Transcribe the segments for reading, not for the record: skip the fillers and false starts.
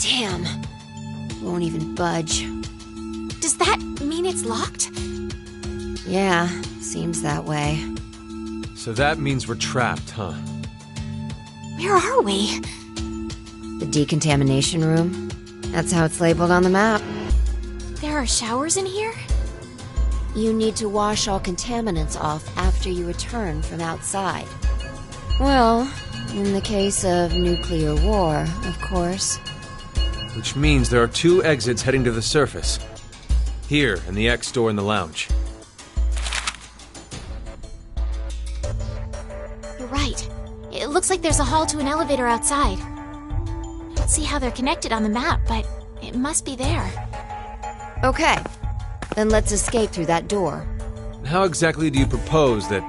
Damn. Won't even budge. Does that mean it's locked? Yeah, seems that way. So that means we're trapped, huh? Where are we? The decontamination room? That's how it's labeled on the map. There are showers in here? You need to wash all contaminants off after you return from outside. Well, in the case of nuclear war, of course. Which means there are 2 exits heading to the surface. Here, and the X door in the lounge. You're right. It looks like there's a hall to an elevator outside. I don't see how they're connected on the map, but it must be there. Okay, then let's escape through that door. How exactly do you propose that...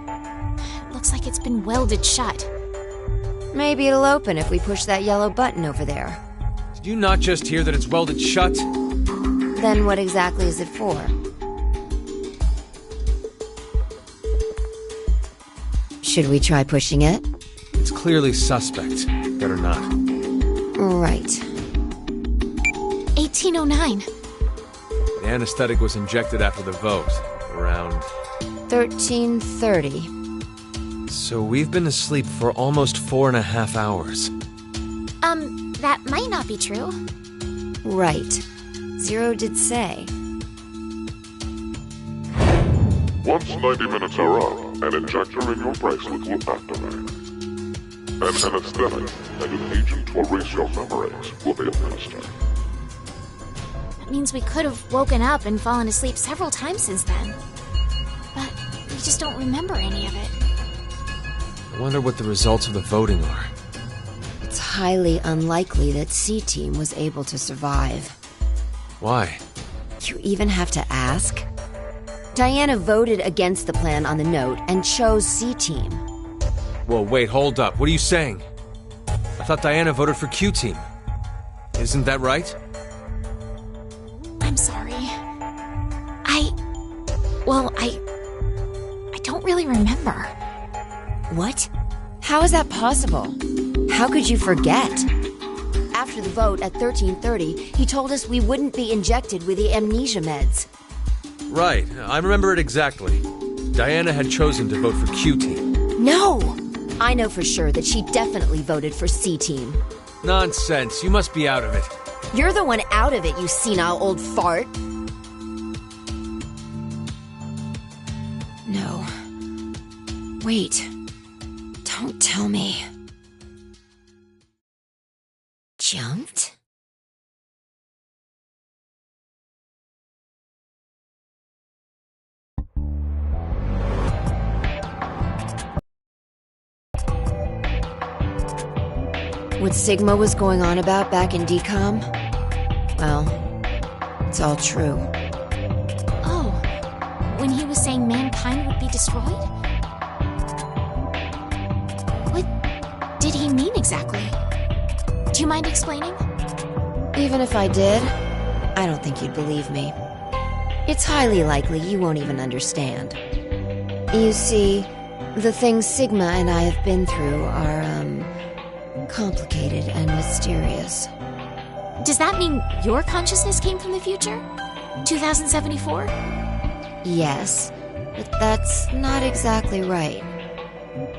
Looks like it's been welded shut. Maybe it'll open if we push that yellow button over there. Did you not just hear that it's welded shut? Then what exactly is it for? Should we try pushing it? It's clearly suspect. Better not. Right. 1809. The anesthetic was injected after the vote. Around... 1330. So we've been asleep for almost 4.5 hours. That might not be true. Right. Zero did say. Once 90 minutes are up, an injector in your bracelet will activate. An anesthetic and an agent to erase your memories will be administered. That means we could have woken up and fallen asleep several times since then. But we just don't remember any of it. I wonder what the results of the voting are. It's highly unlikely that C-Team was able to survive. Why? You even have to ask? Diana voted against the plan on the note and chose C-Team. Whoa, wait, hold up. What are you saying? I thought Diana voted for Q-Team. Isn't that right? I'm sorry. I don't really remember. What? How is that possible? How could you forget? After the vote at 1330, he told us we wouldn't be injected with the amnesia meds. Right, I remember it exactly. Diana had chosen to vote for Q-Team. No! I know for sure that she definitely voted for C-Team. Nonsense, you must be out of it. You're the one out of it, you senile old fart. No. Wait. Don't tell me. Jumped? What Sigma was going on about back in DCOM? Well, it's all true. Oh, when he was saying mankind would be destroyed? What did he mean exactly? Do you mind explaining? Even if I did, I don't think you'd believe me. It's highly likely you won't even understand. You see, the things Sigma and I have been through are, complicated and mysterious. Does that mean your consciousness came from the future? 2074? Yes, but that's not exactly right.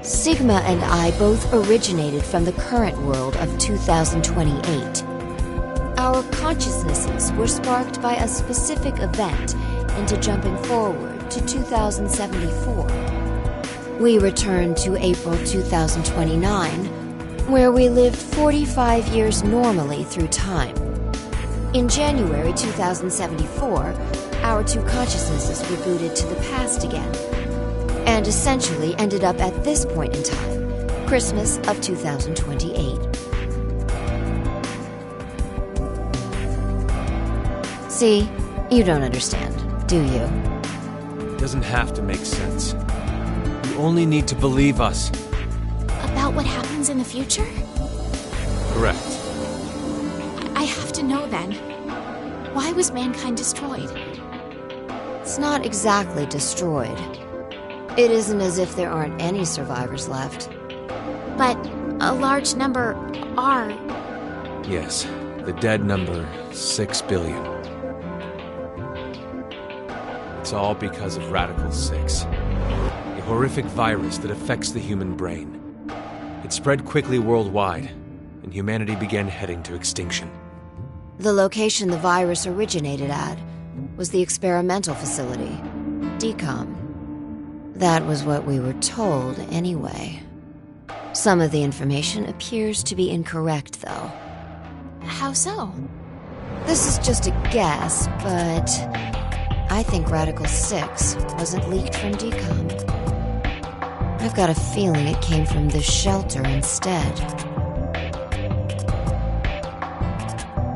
Sigma and I both originated from the current world of 2028. Our consciousnesses were sparked by a specific event into jumping forward to 2074. We returned to April 2029, where we lived 45 years normally through time. In January 2074, our 2 consciousnesses rebooted to the past again, and essentially ended up at this point in time, Christmas of 2028. See? You don't understand, do you? It doesn't have to make sense. You only need to believe us. About what happens in the future? Correct. I have to know then. Why was mankind destroyed? It's not exactly destroyed. It isn't as if there aren't any survivors left. But a large number are. Yes, the dead number 6 billion. It's all because of Radical 6. A horrific virus that affects the human brain. It spread quickly worldwide, and humanity began heading to extinction. The location the virus originated at was the experimental facility, DCOM. That was what we were told, anyway. Some of the information appears to be incorrect, though. How so? This is just a guess, but I think Radical 6 wasn't leaked from DCOM. I've got a feeling it came from this shelter instead.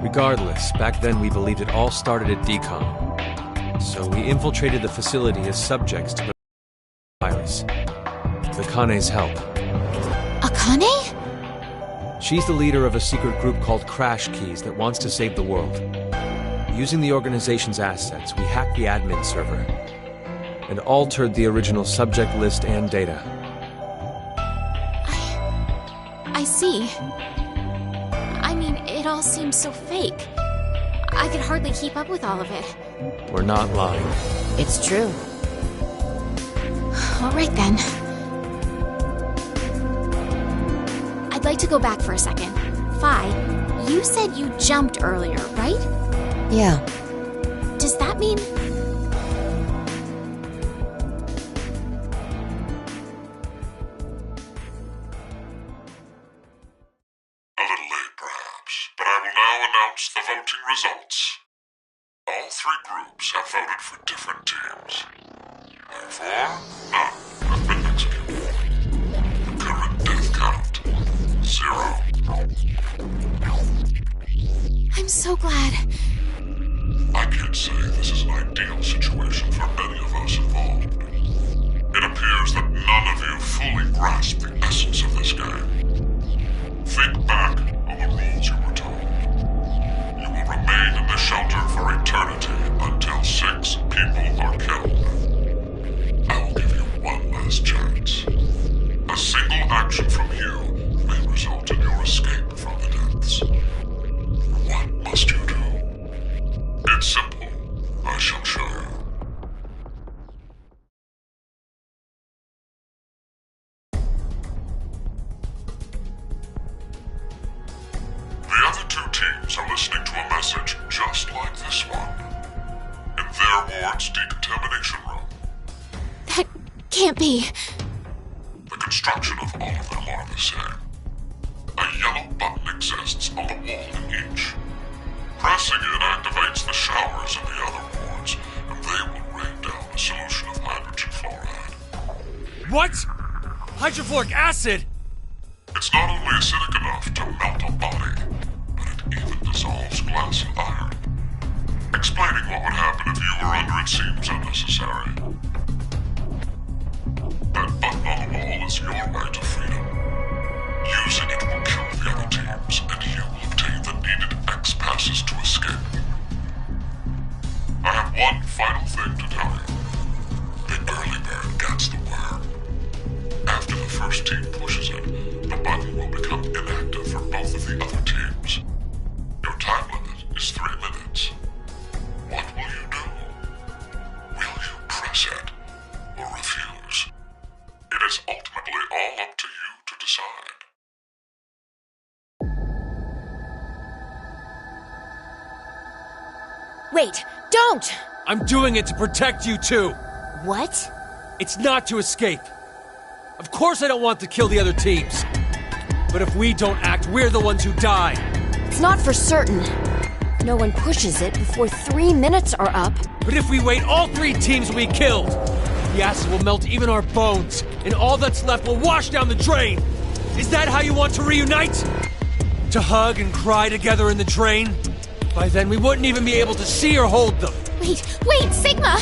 Regardless, back then we believed it all started at DCOM. So we infiltrated the facility as subjects to the virus. With Akane's help. Akane? She's the leader of a secret group called Crash Keys that wants to save the world. Using the organization's assets, we hacked the admin server and altered the original subject list and data. I see. I mean, it all seems so fake. I could hardly keep up with all of it. We're not lying. It's true. All right, then. I'd like to go back for a second. Fi, you said you jumped earlier, right? Yeah. Does that mean... A little late, perhaps, but I will now announce the voting results. All three groups have voted for different teams. Therefore, none have been executed. The current death count, 0. I'm so glad. I can't say this is an ideal situation for any of us involved. It appears that none of you fully grasp the essence of this game. Think back on the rules you were told. You will remain in the shelter for eternity until 6 people are killed. I will give you one last chance. A single action from you may result in your escape from the depths. What must you do? It's simple. I shall show you. The other 2 teams are listening to a message just like this one. In their ward's decontamination room. That can't be. The construction of all of them are the same. A yellow button exists on the wall in each. Pressing it activates the showers in the other wards, and they will rain down a solution of hydrogen fluoride. What? Hydrofluoric acid? It's not only acidic enough to melt a body, but it even dissolves glass and iron. Explaining what would happen if you were under it seems unnecessary. That button on the wall is your way to freedom. Using it will kill the other teams, and you will obtain the needed X passes to escape. I have one final thing to tell you. The early bird gets the worm. After the first team pushes it, the button will become inactive for both of the other teams. Your time limit is 3 minutes. What will you do? Will you press it or refuse? It is ultimately all up to you to decide. Wait, don't! I'm doing it to protect you too. What? It's not to escape. Of course I don't want to kill the other teams. But if we don't act, we're the ones who die. It's not for certain. No one pushes it before 3 minutes are up. But if we wait, all 3 teams will be killed. The acid will melt even our bones, and all that's left will wash down the drain. Is that how you want to reunite? To hug and cry together in the drain? By then, we wouldn't even be able to see or hold them. Wait, Sigma!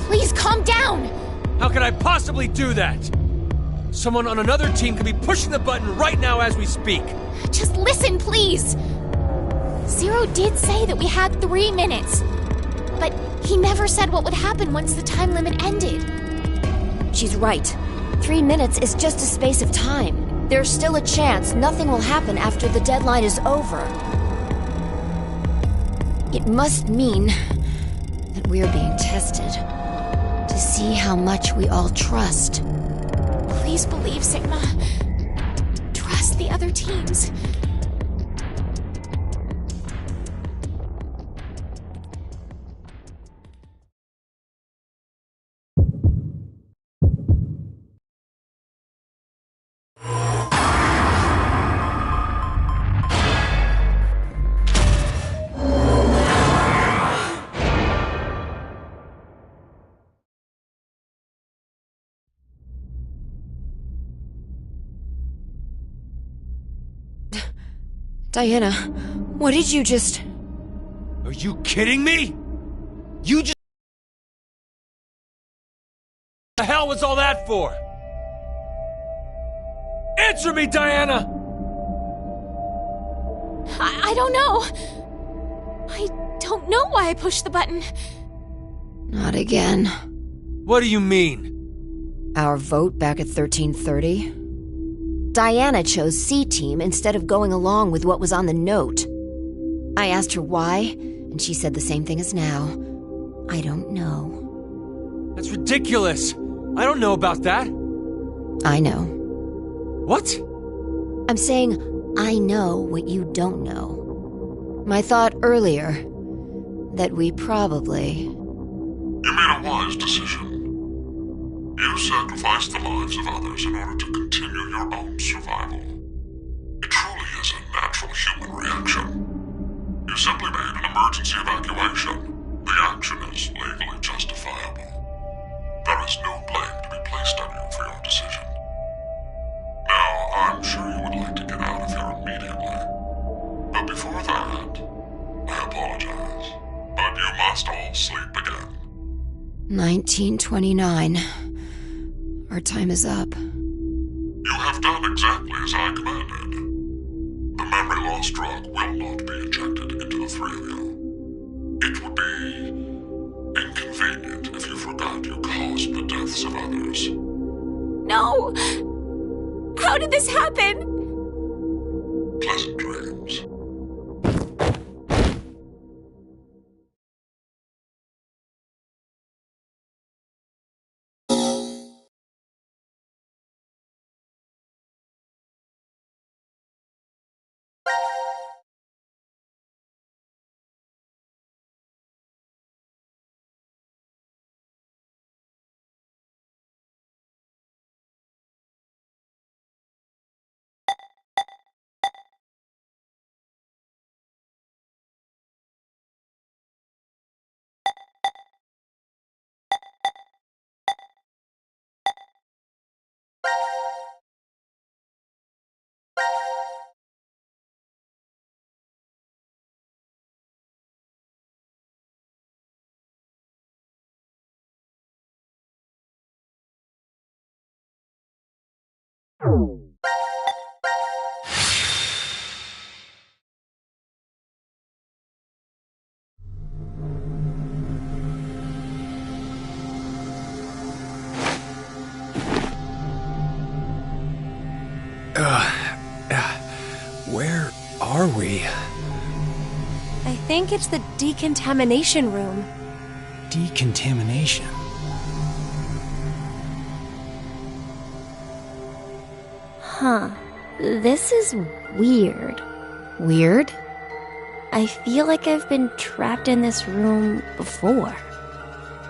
Please calm down! How could I possibly do that? Someone on another team could be pushing the button right now as we speak. Just listen, please! Zero did say that we had 3 minutes. But he never said what would happen once the time limit ended. She's right. 3 minutes is just a space of time. There's still a chance nothing will happen after the deadline is over. It must mean that we're being tested to see how much we all trust. Please believe, Sigma. Trust the other teams. Diana, what did you just... Are you kidding me? You just... What the hell was all that for? Answer me, Diana! I don't know. I don't know why I pushed the button. Not again. What do you mean? Our vote back at 1330? Diana chose C-Team instead of going along with what was on the note. I asked her why, and she said the same thing as now. I don't know. That's ridiculous. I don't know about that. I know. What? I'm saying I know what you don't know. My thought earlier, that we probably... You made a wise decision. You sacrificed the lives of others in order to continue your own survival. It truly is a natural human reaction. You simply made an emergency evacuation. The action is legally justifiable. There is no blame to be placed on you for your decision. Now, I'm sure you would like to get out of here immediately. But before that, I apologize. But you must all sleep again. 1929. Our time is up. You have done exactly as I commanded. The memory loss drug will not be injected into the three of you. It would be inconvenient if you forgot you caused the deaths of others. No! How did this happen? Pleasant dreams. Where are we? I think it's the decontamination room. Decontamination? Huh. This is weird. Weird? I feel like I've been trapped in this room before.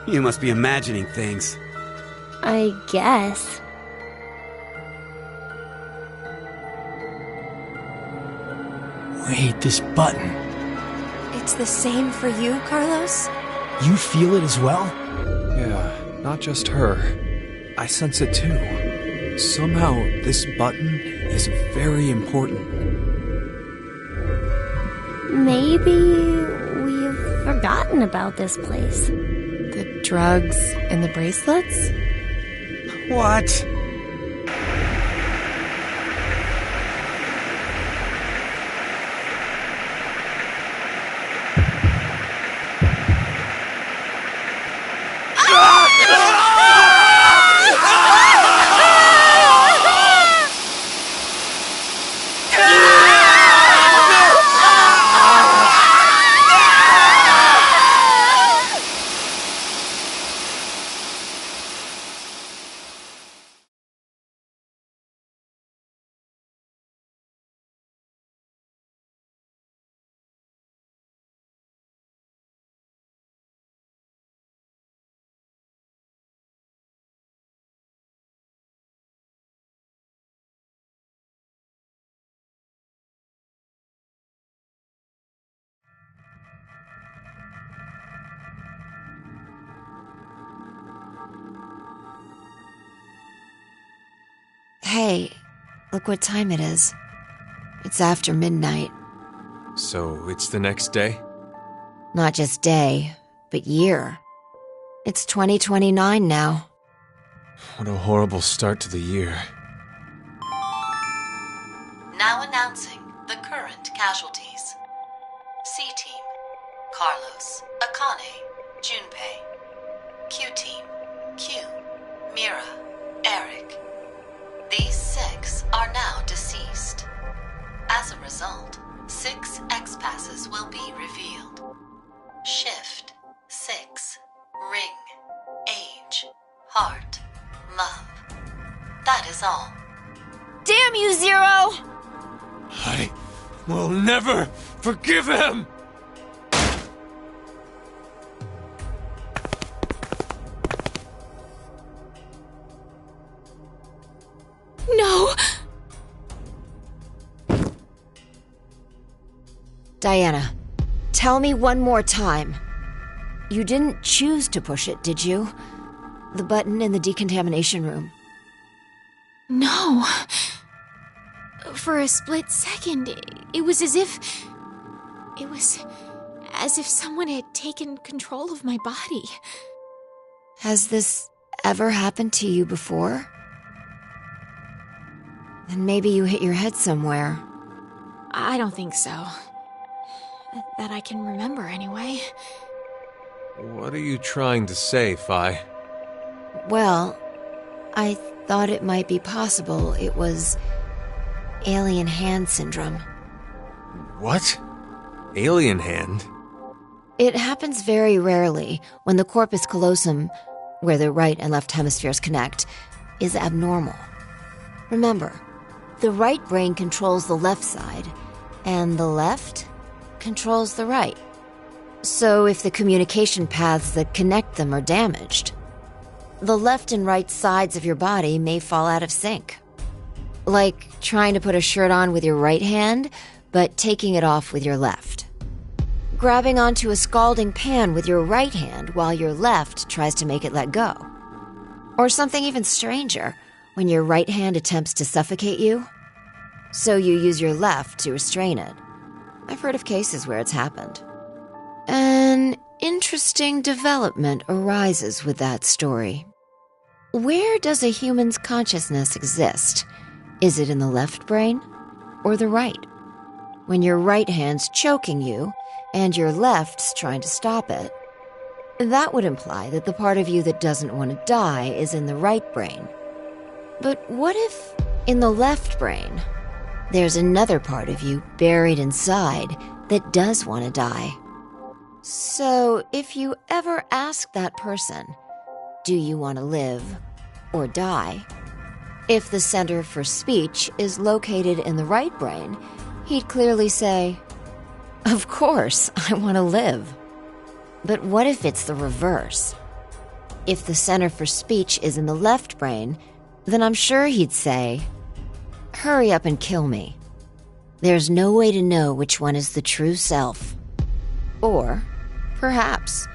You must be imagining things. I guess. Wait, this button. It's the same for you, Carlos? You feel it as well? Yeah, not just her. I sense it too. Somehow, this button is very important. Maybe we've forgotten about this place. The drugs and the bracelets? What? Hey, look what time it is. It's after midnight. So, it's the next day? Not just day, but year. It's 2029 now. What a horrible start to the year. Now announcing the current casualties. C-Team, Carlos, Akane, Junpei. Q-Team, Q, Mira, Eric. These 6 are now deceased. As a result, 6 X-passes will be revealed. Shift, 6, ring, age, heart, love. That is all. Damn you, Zero! I will never forgive him! No! Diana, tell me one more time. You didn't choose to push it, did you? The button in the decontamination room. No. For a split second, it was as if... It was as if someone had taken control of my body. Has this ever happened to you before? Then maybe you hit your head somewhere. I don't think so. That I can remember, anyway. What are you trying to say, Phi? Well, I thought it might be possible it was alien hand syndrome. What? Alien hand? It happens very rarely when the corpus callosum, where the right and left hemispheres connect, is abnormal. Remember, the right brain controls the left side, and the left controls the right. So if the communication paths that connect them are damaged, the left and right sides of your body may fall out of sync. Like trying to put a shirt on with your right hand, but taking it off with your left. Grabbing onto a scalding pan with your right hand while your left tries to make it let go. Or something even stranger, when your right hand attempts to suffocate you, so you use your left to restrain it. I've heard of cases where it's happened. An interesting development arises with that story. Where does a human's consciousness exist? Is it in the left brain or the right? When your right hand's choking you and your left's trying to stop it, that would imply that the part of you that doesn't want to die is in the right brain. But what if, in the left brain, there's another part of you buried inside that does want to die? So, if you ever ask that person, do you want to live or die? If the center for speech is located in the right brain, he'd clearly say, of course, I want to live. But what if it's the reverse? If the center for speech is in the left brain, then I'm sure he'd say, hurry up and kill me. There's no way to know which one is the true self. Or, perhaps,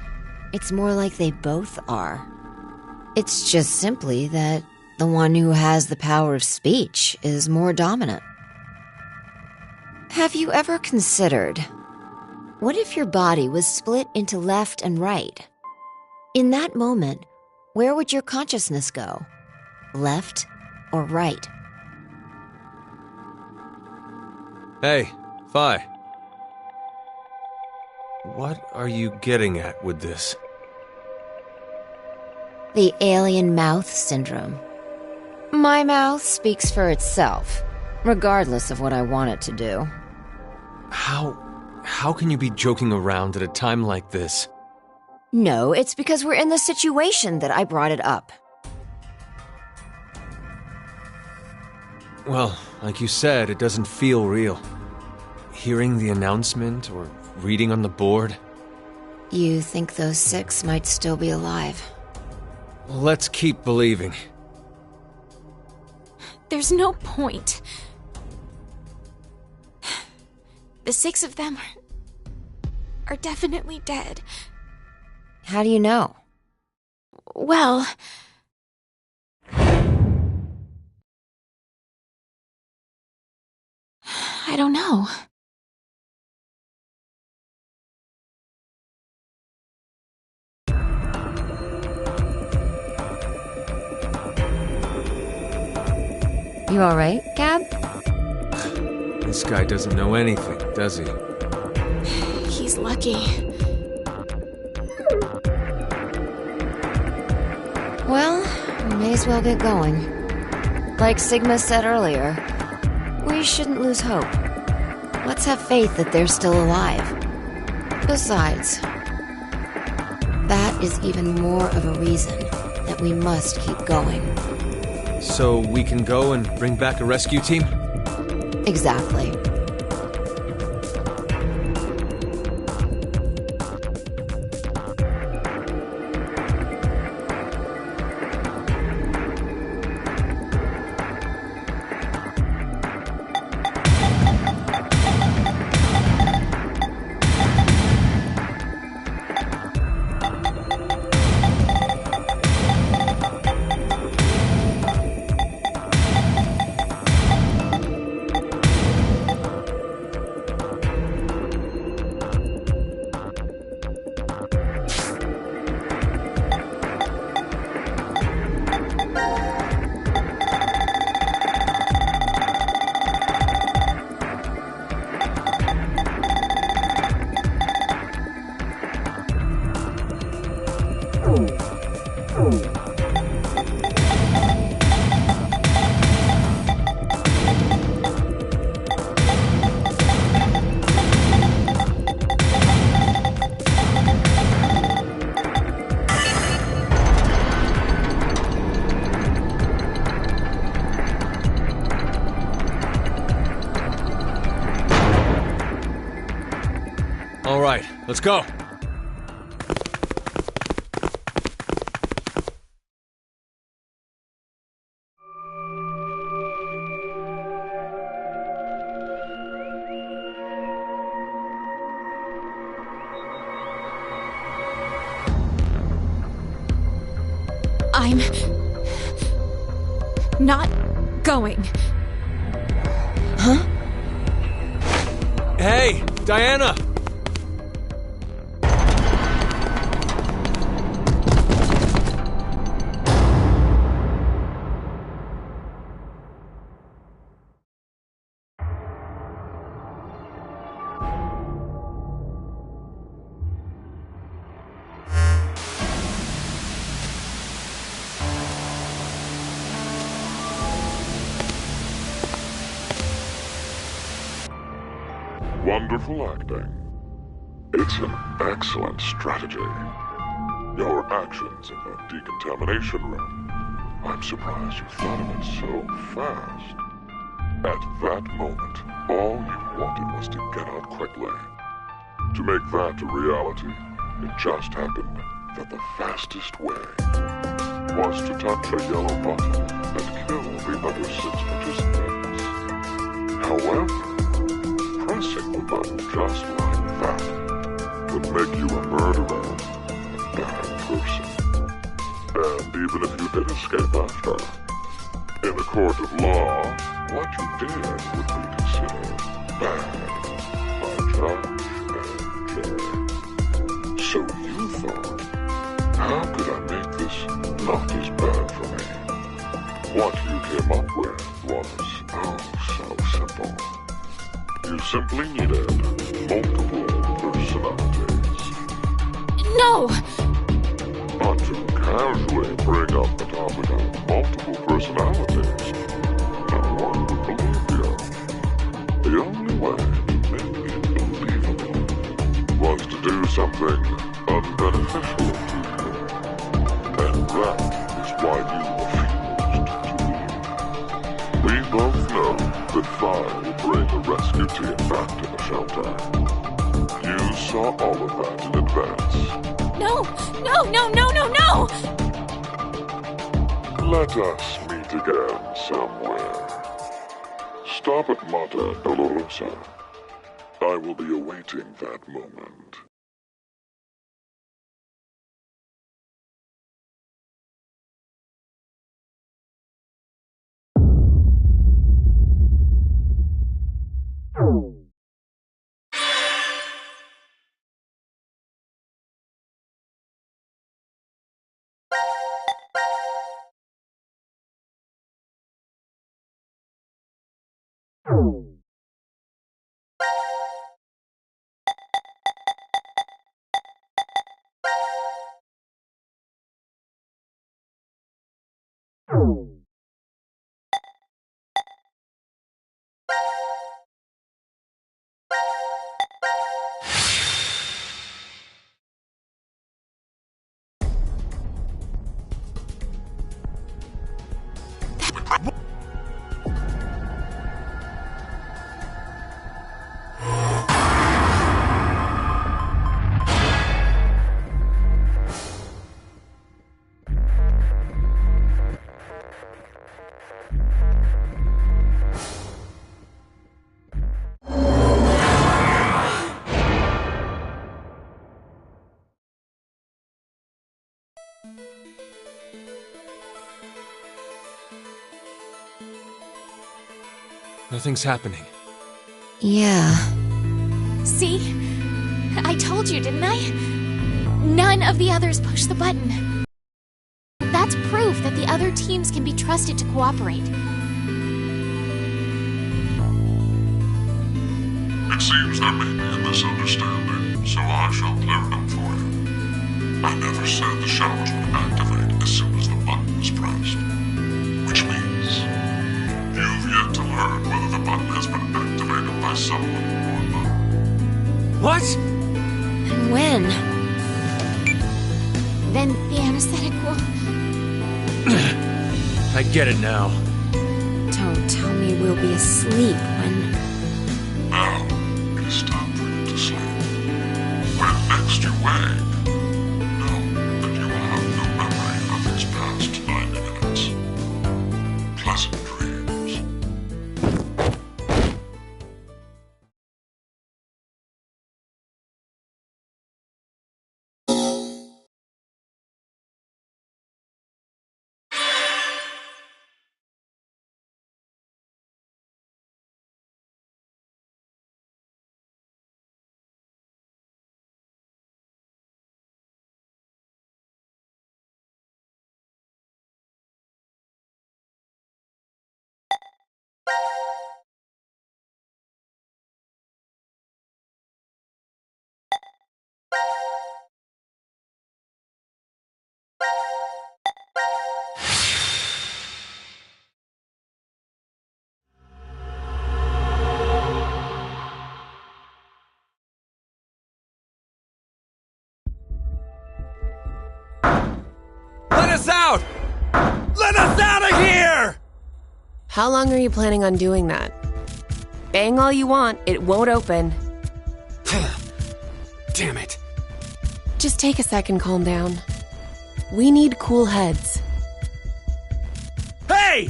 it's more like they both are. It's just simply that the one who has the power of speech is more dominant. Have you ever considered What if your body was split into left and right? In that moment, where would your consciousness go? Left or right? Hey, Phi. What are you getting at with this? The alien mouth syndrome. My mouth speaks for itself, regardless of what I want it to do. How can you be joking around at a time like this? No, it's because we're in the situation that I brought it up. Well, like you said, it doesn't feel real. Hearing the announcement or reading on the board. You think those 6 might still be alive? Let's keep believing. There's no point. The 6 of them are definitely dead. How do you know? Well, I don't know. You alright, Cab? This guy doesn't know anything, does he? He's lucky. Well, we may as well get going. Like Sigma said earlier, we shouldn't lose hope. Let's have faith that they're still alive. Besides, that is even more of a reason that we must keep going. So we can go and bring back a rescue team? Exactly. All right, let's go. I'm not going. Huh? Hey, Diana! Wonderful acting. It's an excellent strategy. Your actions in the decontamination room. I'm surprised you thought of it so fast. At that moment, all you wanted was to get out quickly. To make that a reality, it just happened that the fastest way was to touch a yellow button and kill the other 6 participants. However, pressing the button just like that would make you a murderer, a bad person. And even if you did escape after, in a court of law, what you did would be considered bad by judge and not as bad for me. What you came up with was, oh, so simple. You simply needed multiple personalities. No! But to casually bring up the topic of multiple personalities, no one would believe you. The only way to make it believable was to do something unbeneficial to you. And that is why you refused to leave. We both know that Vi will bring the rescue team back to the shelter. You saw all of that in advance. No! Let us meet again somewhere. Stop at Mata Dolorosa. I will be awaiting that moment. Nothing's happening. Yeah. See? I told you, didn't I? None of the others pushed the button. That's proof that the other teams can be trusted to cooperate. It seems there may be a misunderstanding, so I shall clear it up for you. I never said the showers would activate as soon as the button was pressed. Which means you've yet to learn whether the button has been activated by someone or not. What? And when? Then the anesthetic will... I get it now. Don't tell me we'll be asleep when... Now, it is time for you to sleep. When next you wake, know that you will have no memory of these past 90 minutes. Pleasant dreams. Let us out! Let us out of here! How long are you planning on doing that? Bang all you want, it won't open. Damn it. Just take a second, calm down. We need cool heads. Hey!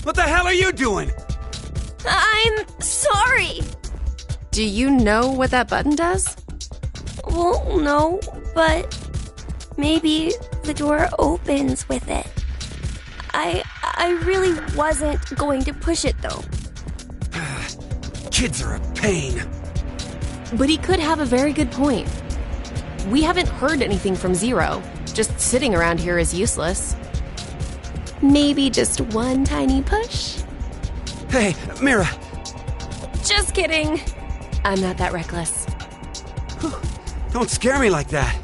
What the hell are you doing? I'm sorry. Do you know what that button does? Well, no, but maybe the door opens with it. I really wasn't going to push it, though. Kids are a pain. But he could have a very good point. We haven't heard anything from Zero. Just sitting around here is useless. Maybe just one tiny push? Hey, Mira! Just kidding. I'm not that reckless. Don't scare me like that.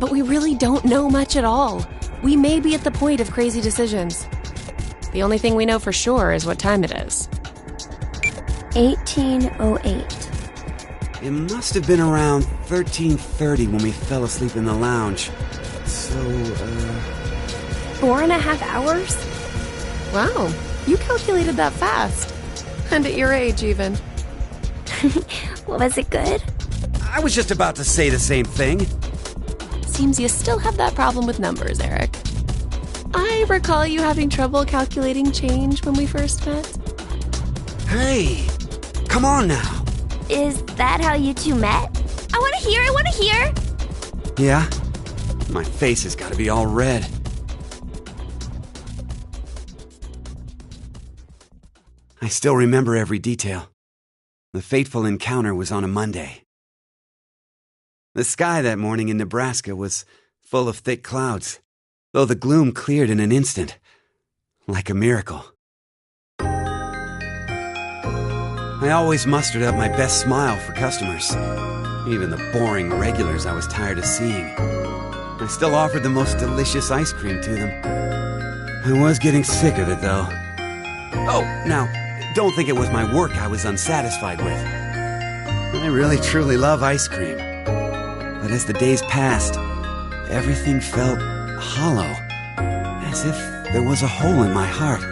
But we really don't know much at all. We may be at the point of crazy decisions. The only thing we know for sure is what time it is. 1808. It must have been around 13:30 when we fell asleep in the lounge. So, 4.5 hours? Wow, you calculated that fast. And at your age, even. Was it good? I was just about to say the same thing. Seems you still have that problem with numbers, Eric. I recall you having trouble calculating change when we first met. Hey, come on now. Is that how you two met? I want to hear! Yeah? My face has got to be all red. I still remember every detail. The fateful encounter was on a Monday. The sky that morning in Nebraska was full of thick clouds, though the gloom cleared in an instant, like a miracle. I always mustered up my best smile for customers, even the boring regulars I was tired of seeing. I still offered the most delicious ice cream to them. I was getting sick of it, though. Oh, now, don't think it was my work I was unsatisfied with. I really truly love ice cream. But as the days passed, everything felt hollow, as if there was a hole in my heart.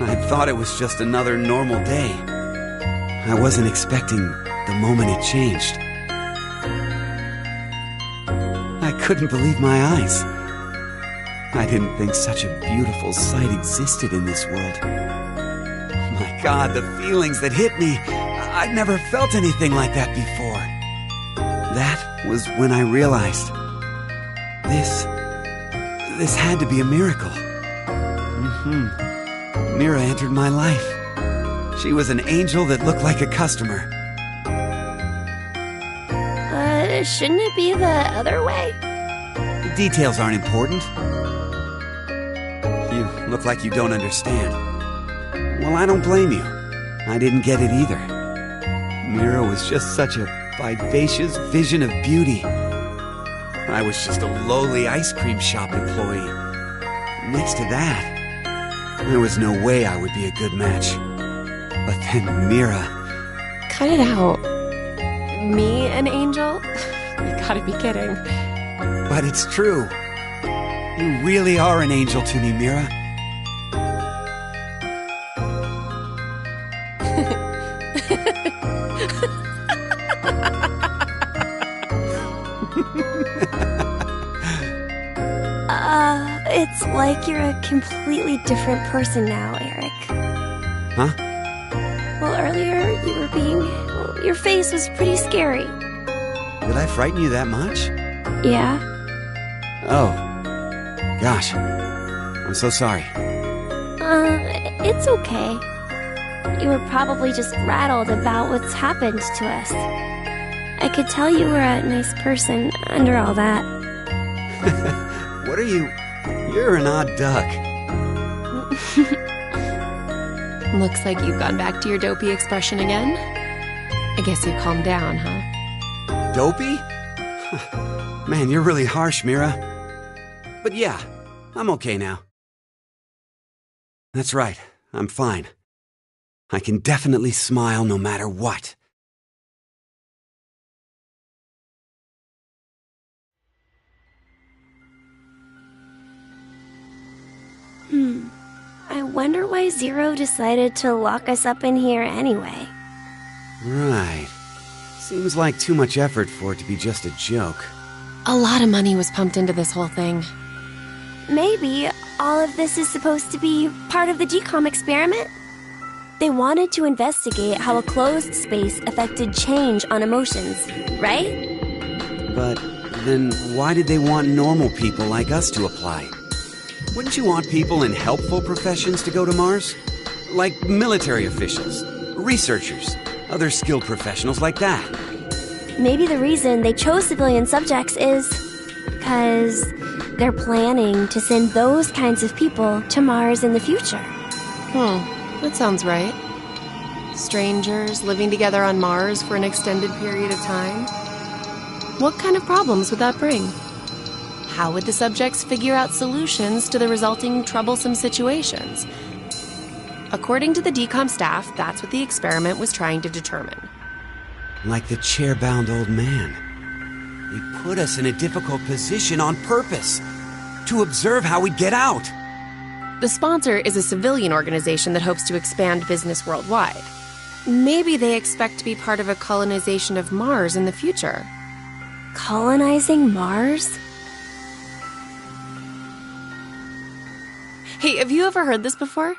I thought it was just another normal day. I wasn't expecting the moment it changed. I couldn't believe my eyes. I didn't think such a beautiful sight existed in this world. My God, the feelings that hit me, I'd never felt anything like that before. That was when I realized this had to be a miracle. Mira entered my life. She was an angel that looked like a customer. Shouldn't it be the other way? The details aren't important. You look like you don't understand. Well, I don't blame you. I didn't get it either. Mira was just such a vivacious vision of beauty. I was just a lowly ice cream shop employee. Next to that, there was no way I would be a good match. But then Mira... Cut it out. Me, an angel? You gotta be kidding. But it's true. You really are an angel to me, Mira. It's like you're a completely different person now, Eric. Huh? Well, earlier you were your face was pretty scary. Did I frighten you that much? Yeah. Oh. Gosh. I'm so sorry. It's okay. You were probably just rattled about what's happened to us. I could tell you were a nice person under all that. What are you... You're an odd duck. Looks like you've gone back to your dopey expression again. I guess you calmed down, huh? Dopey? Man, you're really harsh, Mira. But yeah, I'm okay now. That's right, I'm fine. I can definitely smile no matter what. I wonder why Zero decided to lock us up in here anyway. Right. Seems like too much effort for it to be just a joke. A lot of money was pumped into this whole thing. Maybe all of this is supposed to be part of the GCOM experiment? They wanted to investigate how a closed space affected change on emotions, right? But then why did they want normal people like us to apply? Wouldn't you want people in helpful professions to go to Mars? Like military officials, researchers, other skilled professionals like that. Maybe the reason they chose civilian subjects is because they're planning to send those kinds of people to Mars in the future. That sounds right. Strangers living together on Mars for an extended period of time. What kind of problems would that bring? How would the subjects figure out solutions to the resulting troublesome situations? According to the DCOM staff, that's what the experiment was trying to determine. Like the chair-bound old man. They put us in a difficult position on purpose, to observe how we'd get out. The sponsor is a civilian organization that hopes to expand business worldwide. Maybe they expect to be part of a colonization of Mars in the future. Colonizing Mars? Hey, have you ever heard this before?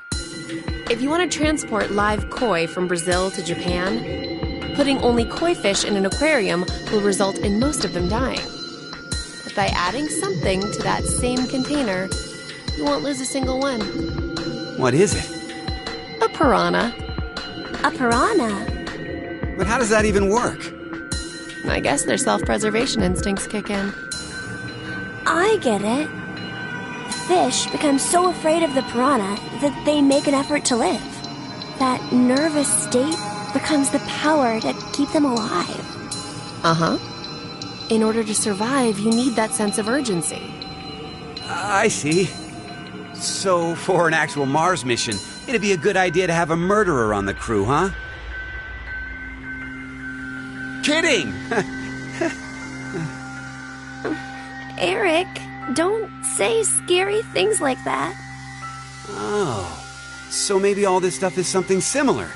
If you want to transport live koi from Brazil to Japan, putting only koi fish in an aquarium will result in most of them dying. But by adding something to that same container, you won't lose a single one. What is it? A piranha. A piranha? But how does that even work? I guess their self-preservation instincts kick in. I get it. The fish become so afraid of the piranha that they make an effort to live. That nervous state becomes the power to keep them alive. Uh-huh. In order to survive, you need that sense of urgency. I see. So, for an actual Mars mission, it'd be a good idea to have a murderer on the crew, huh? Kidding! Eric, don't say scary things like that. Oh, so maybe all this stuff is something similar.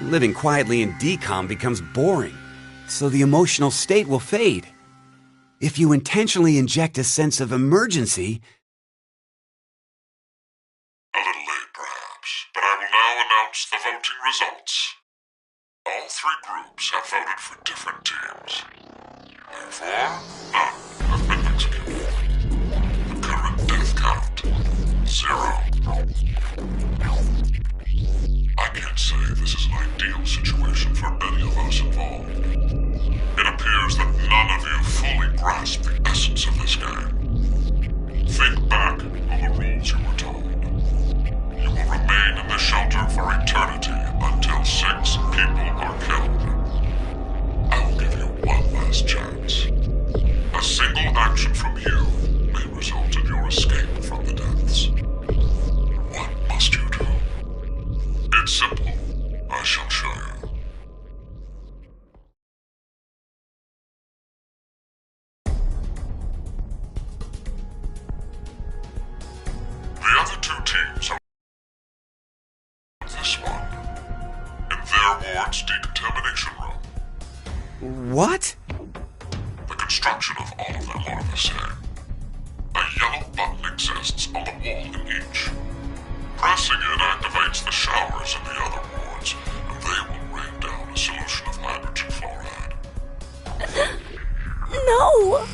Living quietly in DCOM becomes boring, so the emotional state will fade. If you intentionally inject a sense of emergency... A little late, perhaps, but I will now announce the voting results. All three groups have voted for different teams. Therefore, none have been executed. The current death count, 0. I can't say this is an ideal situation for any of us involved. It appears that none of you fully grasp the essence of this game. Think back on the rules you were told. You will remain in the shelter for eternity until 6 people are killed. I will give you one last chance. A single action from you may result in your escape from the depths. What must you do? It's simple. I shall show you. The other 2 teams are this one, in their ward's decontamination room. What? The construction of all of them are the same. A yellow button exists on the wall in each. Pressing it activates the showers in the other wards, and they will rain down a solution of hydrogen fluoride. No!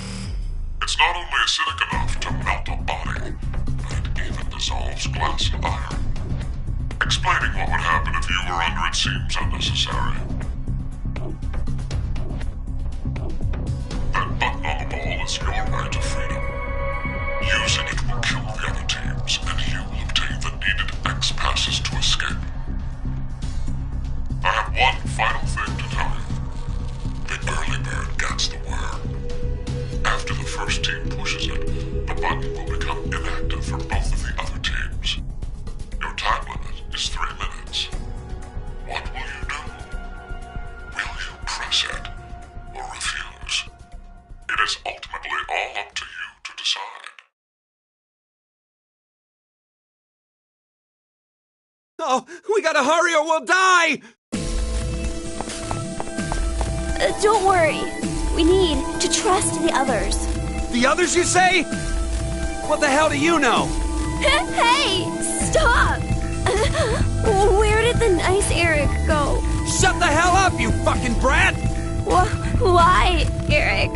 It's not only acidic enough to melt a body, but it even dissolves glass and iron. Explaining what would happen if you were under it seems unnecessary. That button on the wall is your right to freedom. Using it will kill the other teams, and you will obtain the needed X passes to escape. I have one final thing to tell you. The early bird gets the worm. After the first team pushes it, the button will become inactive for both of the other teams. Your time limit is 3 minutes. What will you do? Will you press it or refuse? It is ultimately all up to you to decide. Oh, we gotta hurry or we'll die! Don't worry. We need to trust the others. The others, you say? What the hell do you know? Hey! Stop! Where did the nice Eric go? Shut the hell up, you fucking brat! Why, Eric?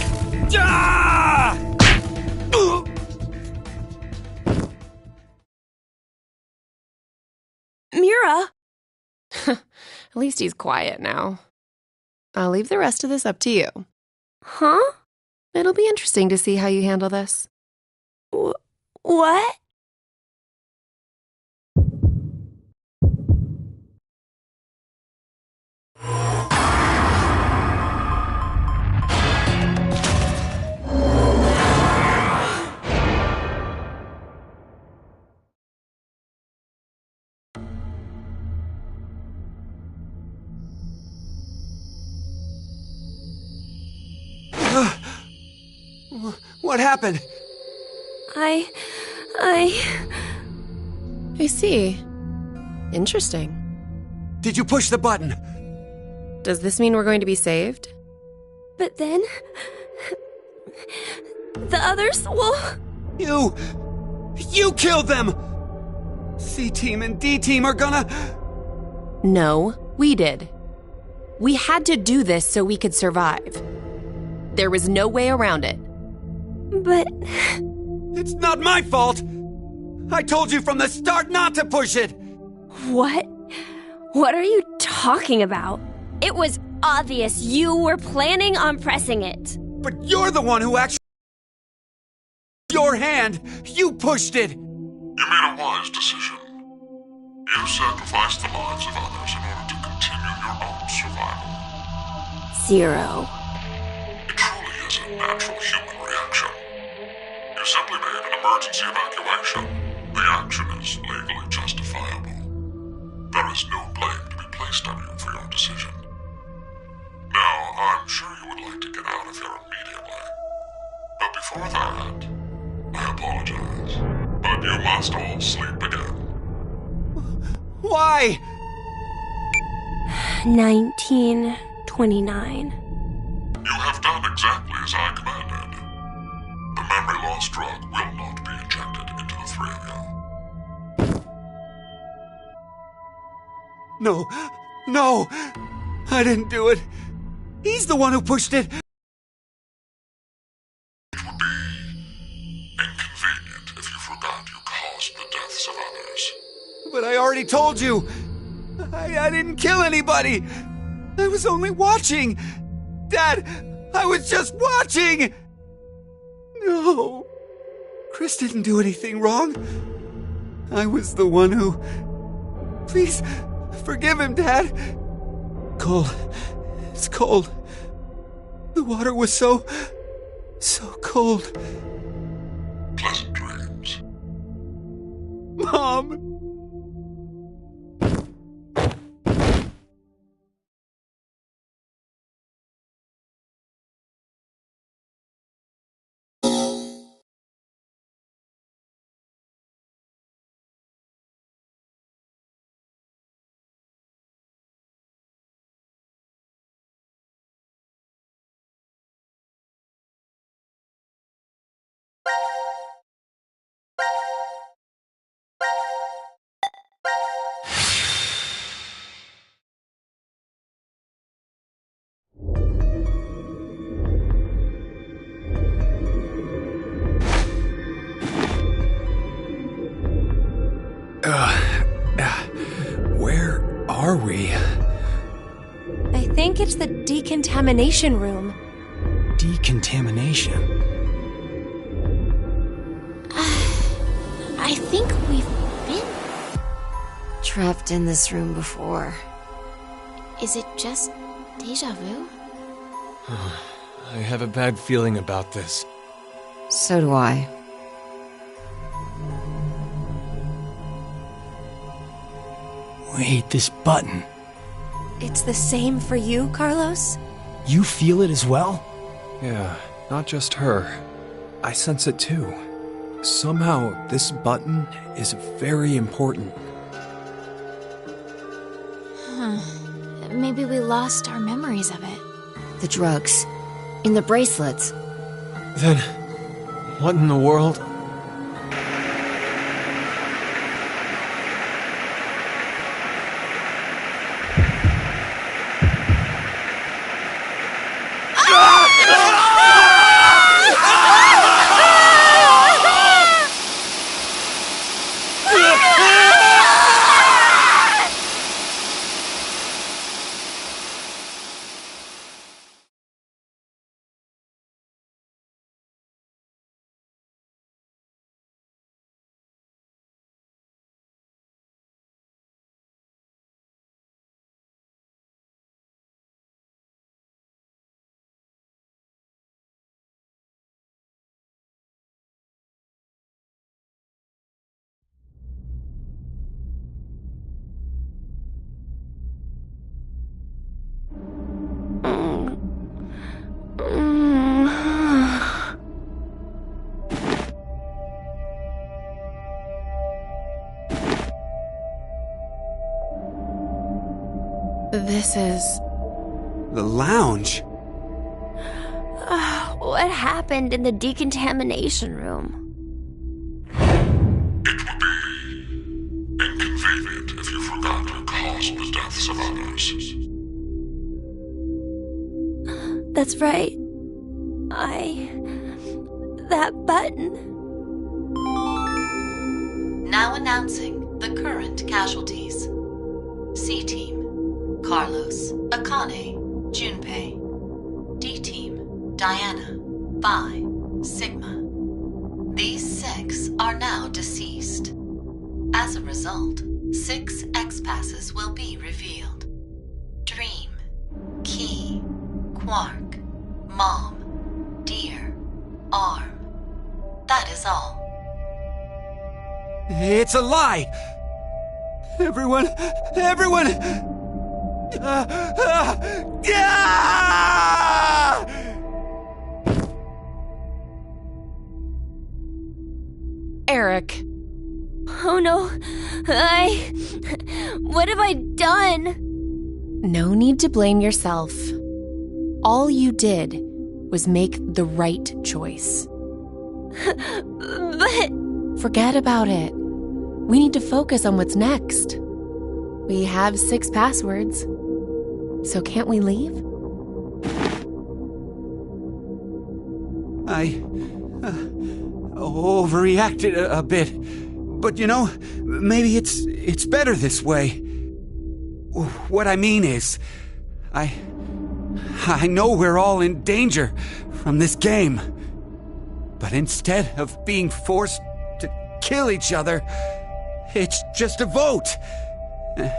Ah! Mira? At least he's quiet now. I'll leave the rest of this up to you. Huh? It'll be interesting to see how you handle this. What? What happened? I see. Interesting. Did you push the button? Does this mean we're going to be saved? But then... the others will... You killed them! C-Team and D-Team are gonna... No, we did. We had to do this so we could survive. There was no way around it. But... It's not my fault! I told you from the start not to push it! What? What are you talking about? It was obvious you were planning on pressing it. But you're the one who actually... Your hand! You pushed it! You made a wise decision. You sacrificed the lives of others in order to continue your own survival. Zero. It truly is a natural human reaction. You simply made an emergency evacuation. The action is legally justifiable. There is no blame to be placed on you for your decision. Now, I'm sure you would like to get out of here immediately. But before that, I apologize. But you must all sleep again. Why? 1929. You have done exactly as I commanded. The memory loss drug will not be injected into the three of you. No! I didn't do it. He's the one who pushed it. It would be inconvenient if you forgot you caused the deaths of others. But I already told you. I didn't kill anybody. I was only watching. Dad, I was just watching. No. Chris didn't do anything wrong. I was the one who... Please, forgive him, Dad. Cold. It's cold. The water was so cold. Pleasant dreams. Mom! Where are we? I think it's the decontamination room. Decontamination? I think we've been. Trapped in this room before. Is it just deja vu? I have a bad feeling about this. So do I. Wait, this button. It's the same for you, Carlos? You feel it as well? Yeah, not just her. I sense it too. Somehow, this button is very important. Maybe we lost our memories of it. The drugs. In the bracelets. Then, what in the world? This is... The lounge? What happened in the decontamination room? It would be inconvenient if you forgot to cause the deaths of others. That's right. That button. Now announcing the current casualties. C-Team, Carlos, Akane, Junpei. D-Team, Diana, Phi, Sigma. These 6 are now deceased. As a result, 6 X-Passes will be revealed. Dream, Key, Quark, Mom, Deer, Arm. That is all. It's a lie! Everyone! Eric. Oh no. What have I done? No need to blame yourself. All you did was make the right choice. But... Forget about it. We need to focus on what's next. We have 6 passwords. So can't we leave? I overreacted a bit. But maybe it's better this way. What I mean is, I know we're all in danger from this game. But instead of being forced to kill each other, it's just a vote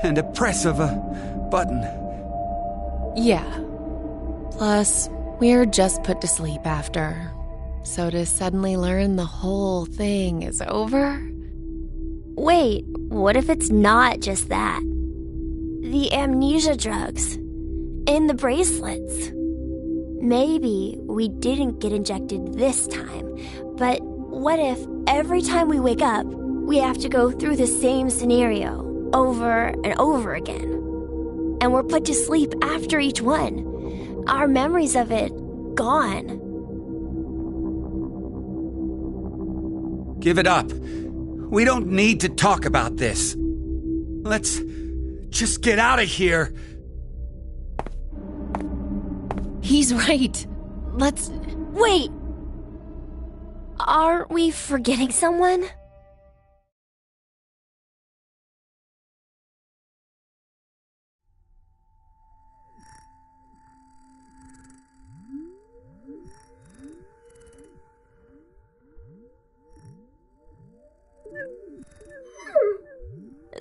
and a press of a button. Yeah. Plus, we're just put to sleep after. So to suddenly learn the whole thing is over? Wait, what if it's not just that? The amnesia drugs. And the bracelets. Maybe we didn't get injected this time, but what if every time we wake up, we have to go through the same scenario over and over again? And we're put to sleep after each one. Our memories of it gone. Give it up. We don't need to talk about this. Let's just get out of here. He's right. Let's... Wait! Aren't we forgetting someone?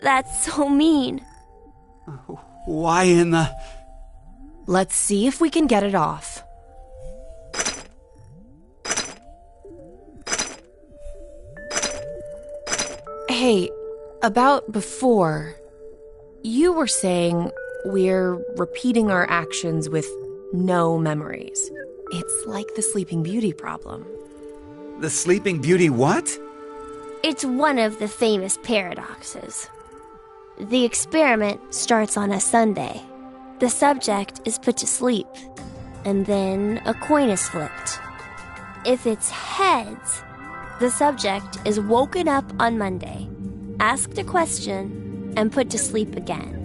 That's so mean. Why in the... Let's see if we can get it off. Hey, about before, you were saying we're repeating our actions with no memories. It's like the Sleeping Beauty problem. The Sleeping Beauty what? It's one of the famous paradoxes. The experiment starts on a Sunday. The subject is put to sleep, and then a coin is flipped. If it's heads, the subject is woken up on Monday, asked a question, and put to sleep again.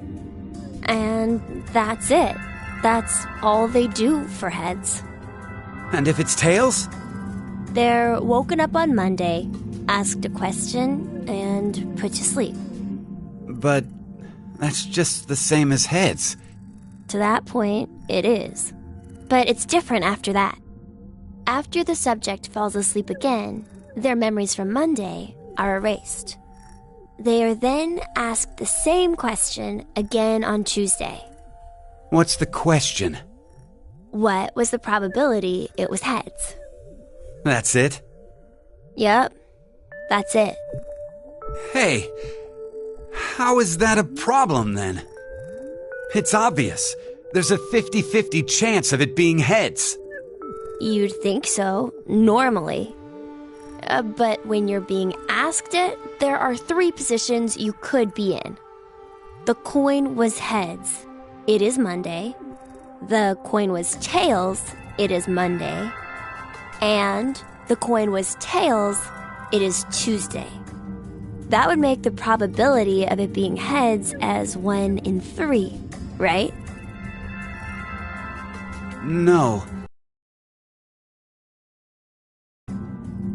And that's it. That's all they do for heads. And if it's tails? They're woken up on Monday, asked a question, and put to sleep. But that's just the same as heads. To that point, it is. But it's different after that. After the subject falls asleep again, their memories from Monday are erased. They are then asked the same question again on Tuesday. What's the question? What was the probability it was heads? That's it? Yep, that's it. Hey, how is that a problem then? It's obvious. There's a 50-50 chance of it being heads. You'd think so, normally. But when you're being asked it, there are 3 positions you could be in. The coin was heads. it is Monday. The coin was tails, it is Monday. And the coin was tails, it is Tuesday. That would make the probability of it being heads as 1 in 3, right? No.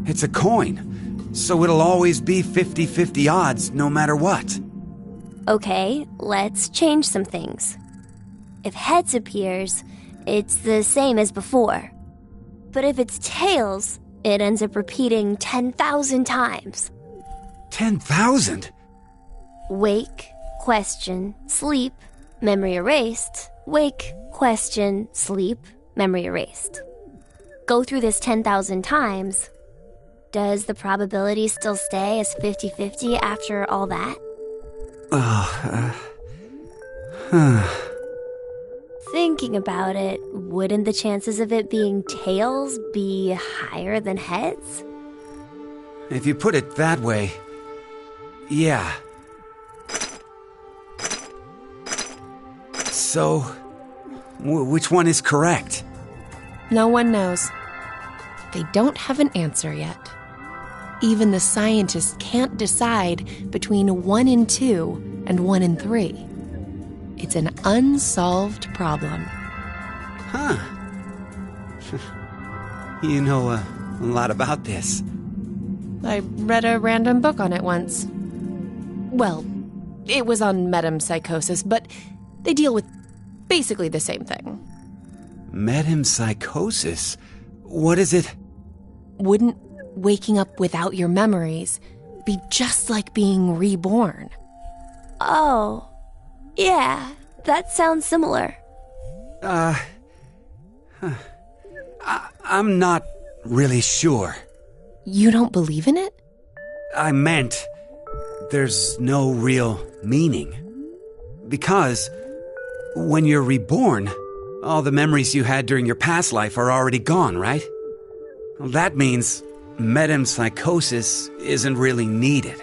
It's a coin, so it'll always be 50-50 odds no matter what. Okay, let's change some things. If heads appears, it's the same as before. But if it's tails, it ends up repeating 10,000 times. 10,000? Wake, question, sleep, memory erased. Wake, question, sleep, memory erased. Go through this 10,000 times. Does the probability still stay as 50-50 after all that? Thinking about it, wouldn't the chances of it being tails be higher than heads? If you put it that way, yeah. So, which one is correct? No one knows. They don't have an answer yet. Even the scientists can't decide between 1 in 2 and 1 in 3. It's an unsolved problem. Huh. You know a lot about this. I read a random book on it once. Well, it was on metempsychosis, but they deal with basically the same thing. Metempsychosis? What is it? Wouldn't waking up without your memories be just like being reborn? Oh, yeah, that sounds similar. I'm not really sure. You don't believe in it? I meant there's no real meaning. Because when you're reborn, all the memories you had during your past life are already gone, right? Well, that means metempsychosis isn't really needed.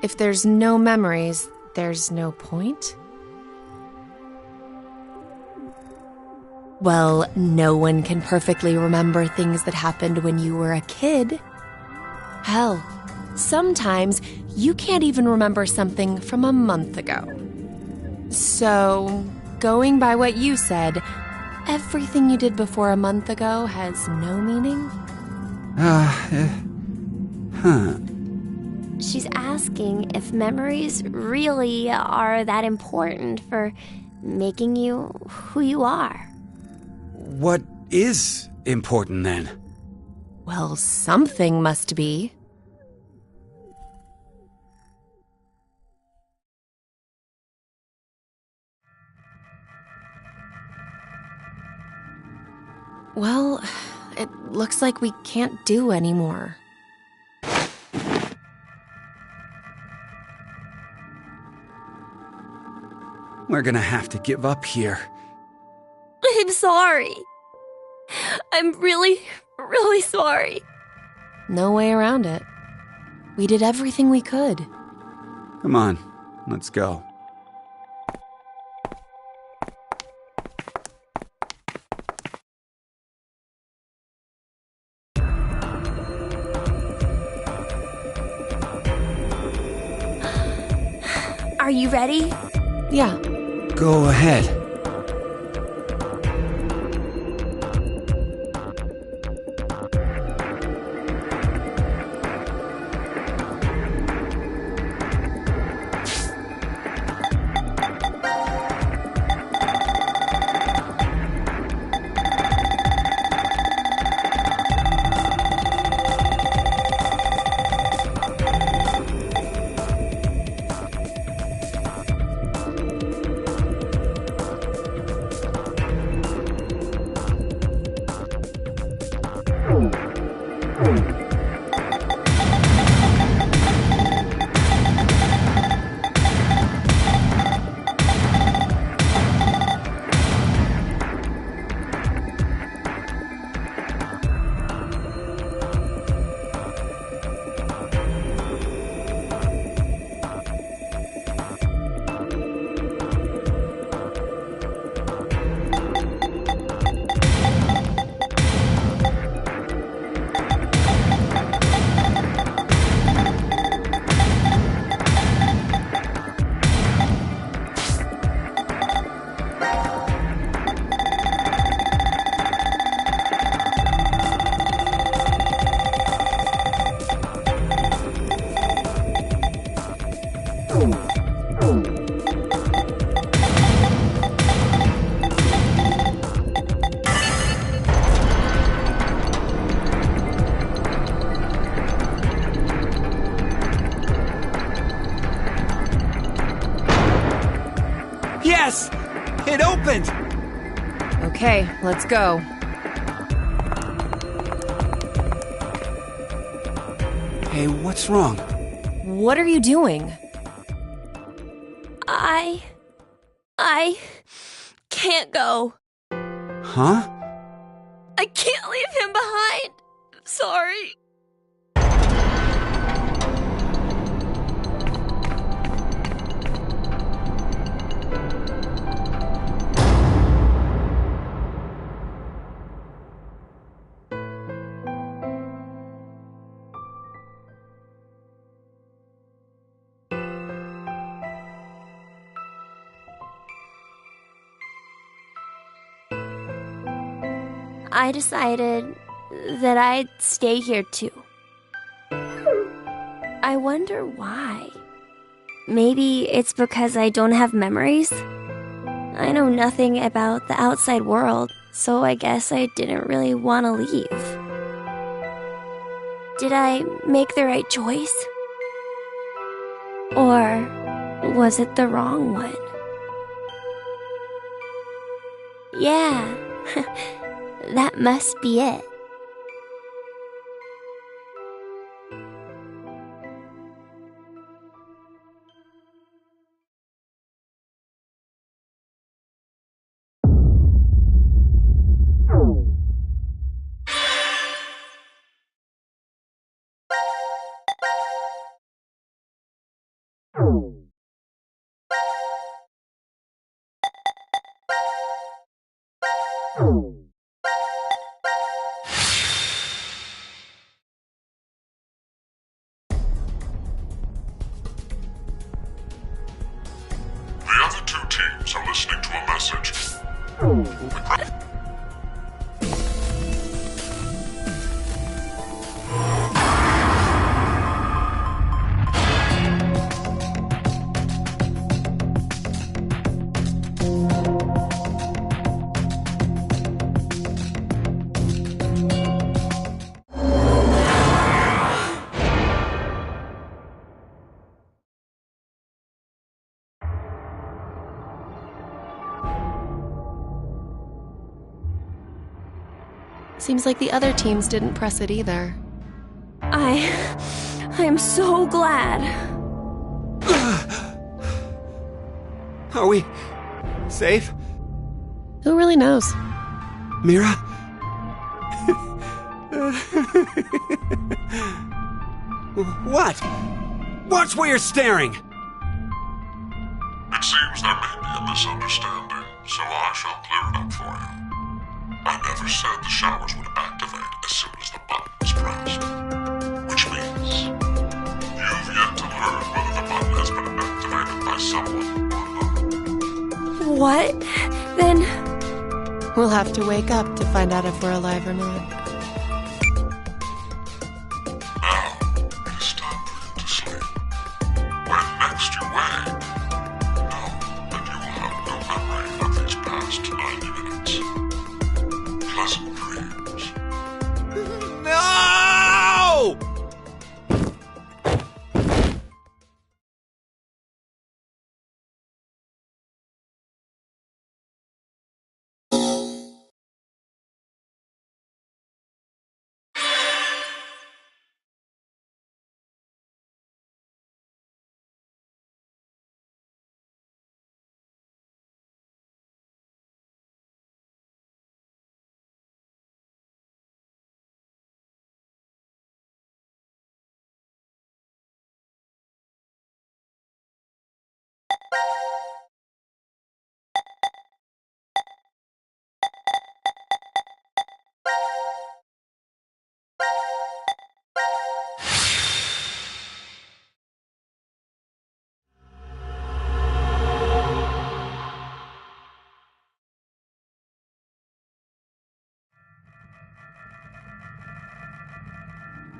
If there's no memories, there's no point? Well, no one can perfectly remember things that happened when you were a kid. Hell, sometimes you can't even remember something from a month ago. So, going by what you said, everything you did before a month ago has no meaning? She's asking if memories really are that important for making you who you are. What is important then? Well, something must be. Well, it looks like we can't do anymore. We're gonna have to give up here. I'm sorry. I'm really, really sorry. No way around it. We did everything we could. Come on, let's go. Are you ready? Yeah. Go ahead. It opened! Okay, let's go. Hey, what's wrong? What are you doing? I can't go. Huh? I can't leave him behind. Sorry. I decided that I'd stay here too. I wonder why. Maybe it's because I don't have memories? I know nothing about the outside world, so I guess I didn't really want to leave. Did I make the right choice? Or was it the wrong one? Yeah. That must be it. The other two teams are listening to a message. Seems like the other teams didn't press it either. I'm so glad. Are we safe? Who really knows? Mira? What? Watch where you're staring! It seems there may be a misunderstanding, so I shall clear it up for you. I never said the showers would activate as soon as the button was pressed. Which means you've yet to learn whether the button has been activated by someone or not. What? Then We'll have to wake up to find out if we're alive or not. Now, it is time for you to sleep. When next you wake, know that you will have no memory of these past 90 minutes. Pleasant dreams. No!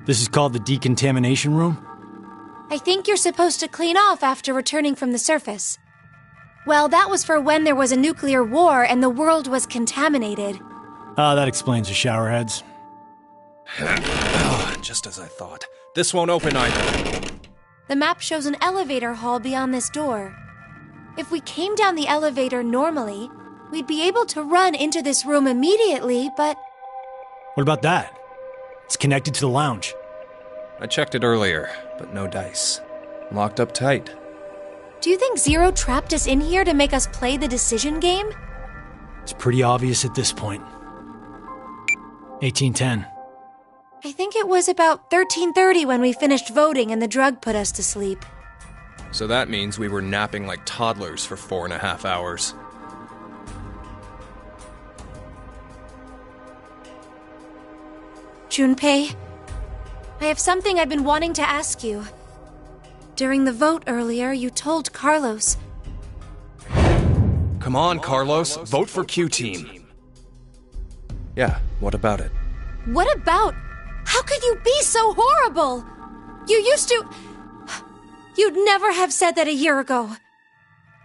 This is called the decontamination room? I think you're supposed to clean off after returning from the surface. Well, that was for when there was a nuclear war and the world was contaminated. Ah, that explains the showerheads. Just as I thought. This won't open either. The map shows an elevator hall beyond this door. If we came down the elevator normally, we'd be able to run into this room immediately, but... What about that? It's connected to the lounge. I checked it earlier, but no dice. Locked up tight. Do you think Zero trapped us in here to make us play the decision game? It's pretty obvious at this point. 1810. I think it was about 13:30 when we finished voting and the drug put us to sleep. So that means we were napping like toddlers for 4.5 hours. Junpei, I have something I've been wanting to ask you. During the vote earlier, you told Carlos... Come on, Carlos. Vote for Q-Team. Yeah, what about it? What about? How could you be so horrible? You used to... You'd never have said that a year ago.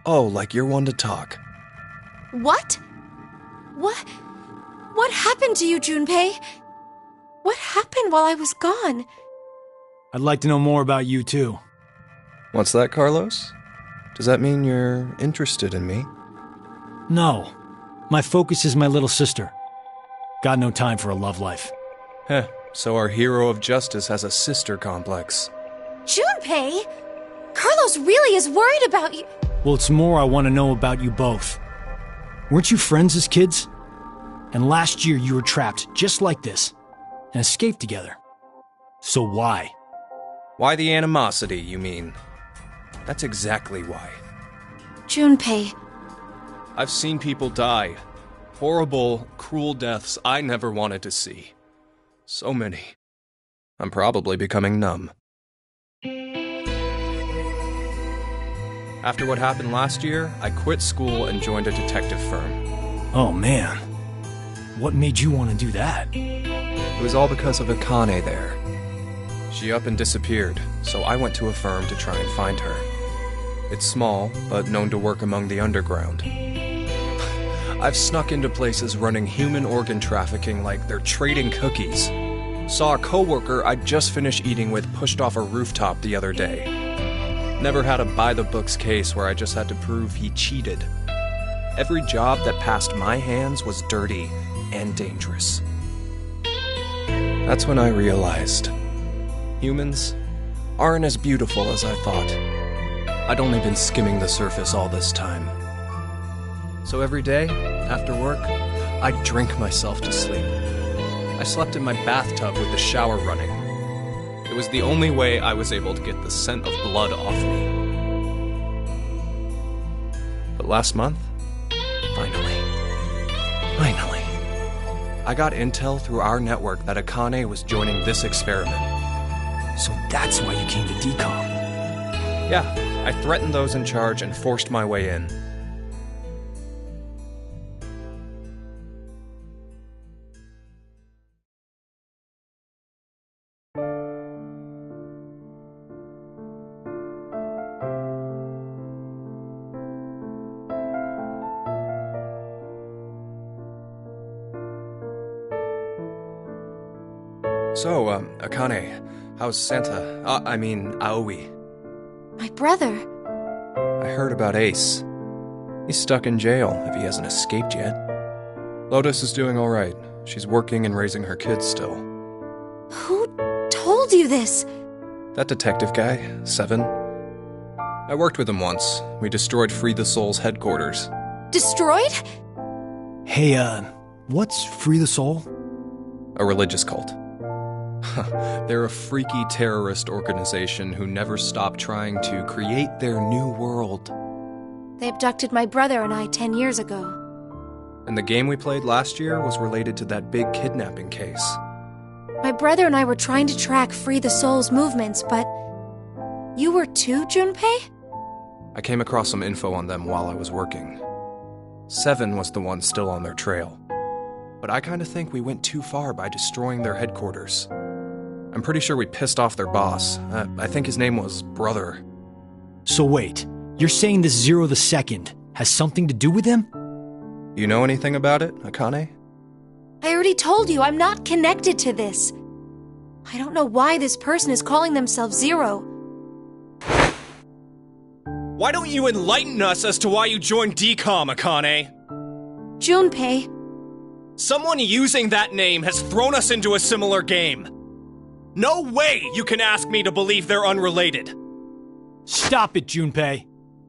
Oh, like you're one to talk. What? What happened to you, Junpei? What happened while I was gone? I'd like to know more about you, too. What's that, Carlos? Does that mean you're interested in me? No. My focus is my little sister. Got no time for a love life. Heh, so our hero of justice has a sister complex. Junpei! Carlos really is worried about you. Well, it's more I want to know about you both. Weren't you friends as kids? And last year you were trapped just like this and escaped together. So why? Why the animosity, you mean? That's exactly why. Junpei. I've seen people die. Horrible, cruel deaths I never wanted to see. So many. I'm probably becoming numb. After what happened last year, I quit school and joined a detective firm. Oh man. What made you want to do that? It was all because of Akane there. She up and disappeared, so I went to a firm to try and find her. It's small, but known to work among the underground. I've snuck into places running human organ trafficking like they're trading cookies. Saw a coworker I'd just finished eating with pushed off a rooftop the other day. Never had a by-the-books case where I just had to prove he cheated. Every job that passed my hands was dirty and dangerous. That's when I realized humans aren't as beautiful as I thought. I'd only been skimming the surface all this time. So every day, after work, I'd drink myself to sleep. I slept in my bathtub with the shower running. It was the only way I was able to get the scent of blood off me. But last month, finally, I got intel through our network that Akane was joining this experiment. So that's why you came to DCOM. Yeah, I threatened those in charge and forced my way in. So, Akane, how's Santa? Aoi. My brother. I heard about Ace. He's stuck in jail if he hasn't escaped yet. Lotus is doing alright. She's working and raising her kids still. Who told you this? That detective guy, Seven. I worked with him once. We destroyed Free the Soul's headquarters. Destroyed? Hey, what's Free the Soul? A religious cult. They're a freaky terrorist organization who never stop trying to create their new world. They abducted my brother and I 10 years ago. And the game we played last year was related to that big kidnapping case. My brother and I were trying to track Free the Soul's movements, but... You were too, Junpei? I came across some info on them while I was working. Seven was the one still on their trail. But I kinda think we went too far by destroying their headquarters. I'm pretty sure we pissed off their boss. I think his name was Brother. So wait, you're saying this Zero the Second has something to do with him? You know anything about it, Akane? I already told you I'm not connected to this. I don't know why this person is calling themselves Zero. Why don't you enlighten us as to why you joined DCOM, Akane? Junpei. Someone using that name has thrown us into a similar game. No way you can ask me to believe they're unrelated. Stop it, Junpei.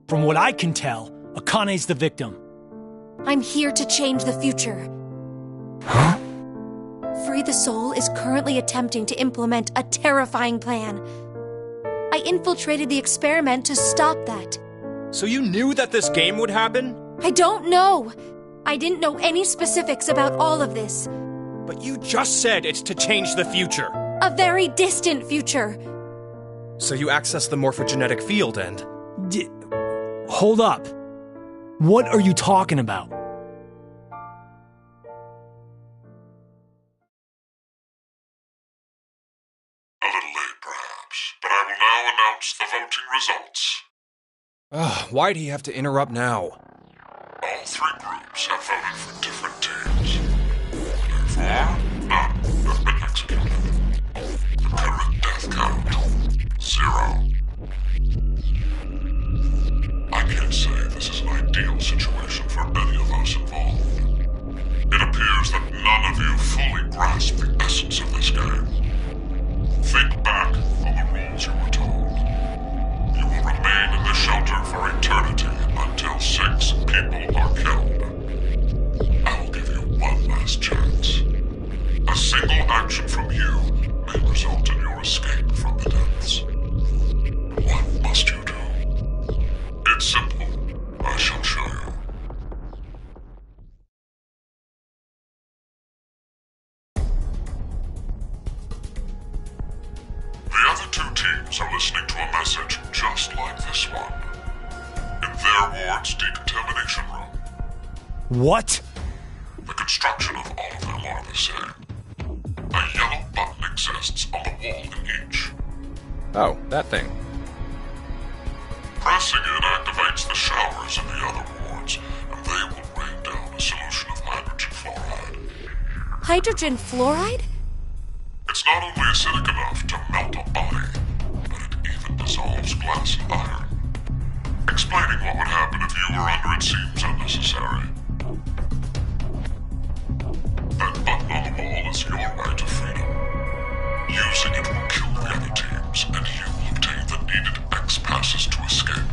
From what I can tell, Akane's the victim. I'm here to change the future. Huh? Free the Soul is currently attempting to implement a terrifying plan. I infiltrated the experiment to stop that. So you knew that this game would happen? I don't know. I didn't know any specifics about all of this. But you just said it's to change the future. A very distant future. So you access the morphogenetic field and... Hold up. What are you talking about? A little late, perhaps, but I will now announce the voting results. Why'd he have to interrupt now? All three groups have voted for different teams. Therefore, none have been executed. The current death count, 0. I can't say this is an ideal situation for any of us involved. It appears that none of you fully grasp the essence of this game. Think back on the rules you were told. You will remain in the shelter for eternity until 6 people are killed. I will give you one last chance. A single action from you may result in your escape from the depths. What must you do? It's simple. I shall show you. The other 2 teams are listening to a message just like this one. In their ward's decontamination room. What? The construction of all of them are the same. A yellow button exists on the wall in each. Oh, that thing. Pressing it activates the showers in the other wards, and they will rain down a solution of hydrogen fluoride. Hydrogen fluoride? It's not only acidic enough to melt a body, but it even dissolves glass and iron. Explaining what would happen if you were under it seems unnecessary. That button on the wall is your right to freedom. Using it will kill the other teams, and you will obtain the needed X passes to escape.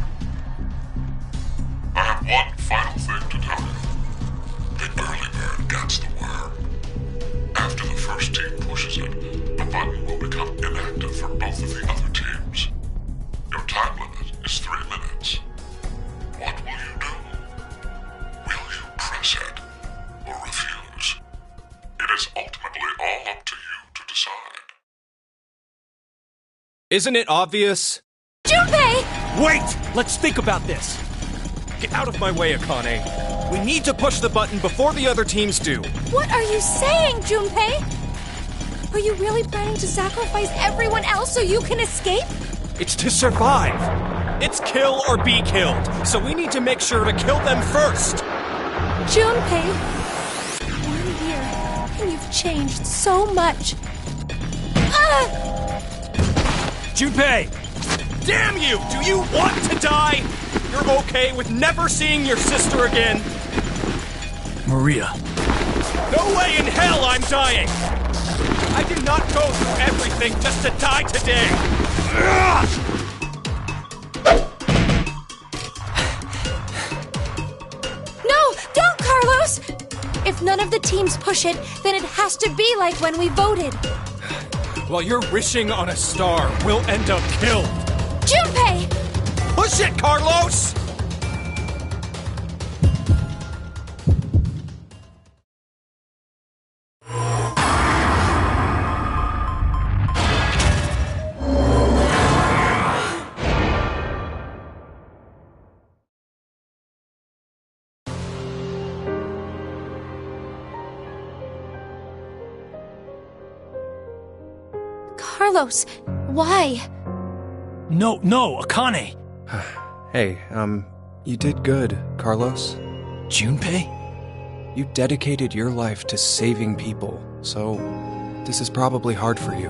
I have one final thing to tell you. The early bird gets the worm. After the first team pushes it, the button will become inactive for both of the other teams. Your time limit is 3 minutes. What will you do? Will you press it or refuse? It is ultimately all up to you to decide. Isn't it obvious? Junpei! Wait! Let's think about this. Get out of my way, Akane. We need to push the button before the other teams do. What are you saying, Junpei? Are you really planning to sacrifice everyone else so you can escape? It's to survive. It's kill or be killed. So we need to make sure to kill them first. Junpei, 1 year, and you've changed so much. Junpei! Damn you! Do you want to die? You're okay with never seeing your sister again? Maria. No way in hell I'm dying! I did not go through everything just to die today! No, don't, Carlos! If none of the teams push it, then it has to be like when we voted. While you're wishing on a star, we'll end up killed. Junpei! Push it, Carlos! Carlos, why? No, Akane. Hey, you did good, Carlos. Junpei? You dedicated your life to saving people, so this is probably hard for you.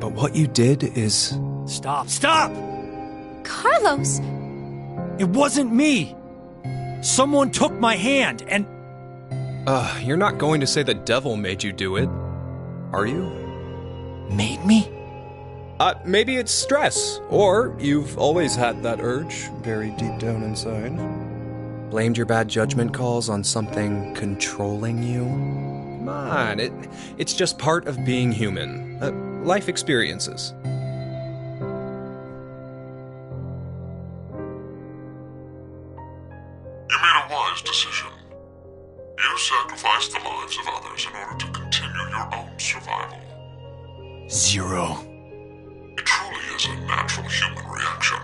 But what you did is... Stop! Carlos! It wasn't me! Someone took my hand, and You're not going to say the devil made you do it, are you? Made me? Maybe it's stress, or you've always had that urge, very deep down inside. Blamed your bad judgment calls on something controlling you? Come on, it's just part of being human. Life experiences. You made a wise decision. You sacrificed the lives of others in order to continue your own survival. Zero. It truly is a natural human reaction.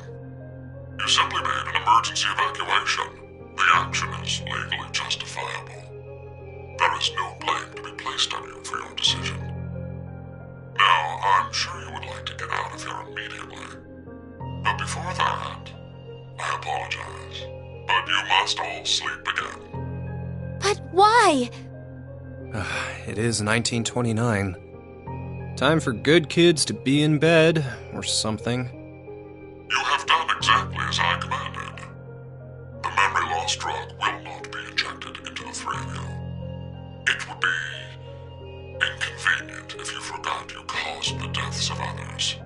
You simply made an emergency evacuation. The action is legally justifiable. There is no blame to be placed on you for your decision. Now, I'm sure you would like to get out of here immediately. But before that, I apologize. But you must all sleep again. But why? It is 1929. Time for good kids to be in bed, or something. You have done exactly as I commanded. The memory loss drug will not be injected into the three of you. It would be inconvenient if you forgot you caused the deaths of others.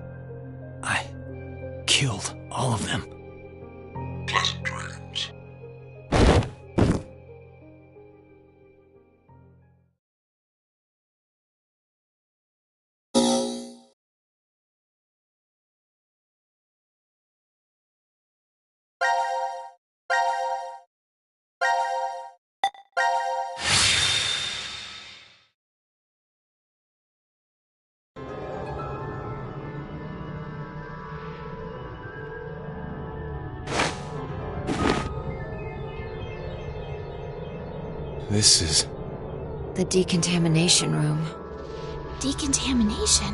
I killed all of them. Pleasant dreams. This is... The decontamination room. Decontamination?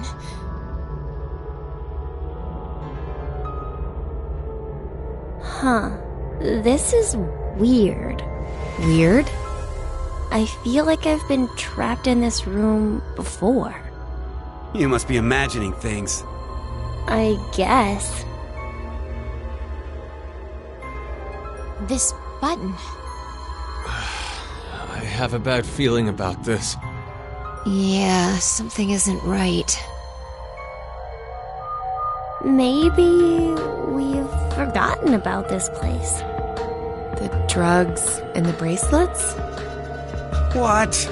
Huh. This is weird. Weird? I feel like I've been trapped in this room before. You must be imagining things. I guess. This button. I have a bad feeling about this. Yeah, something isn't right. Maybe we've forgotten about this place. The drugs and the bracelets? What?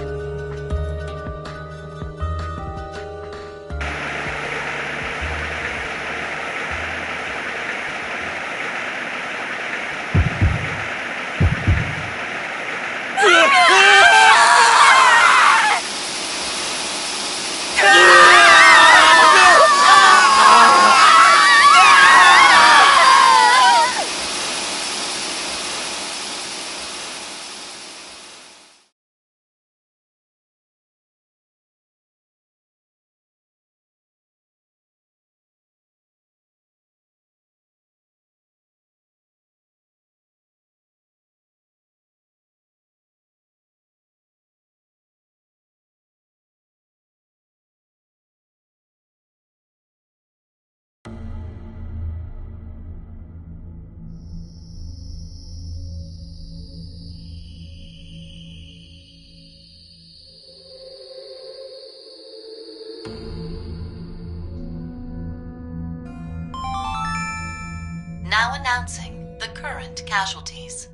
Now announcing the current casualties.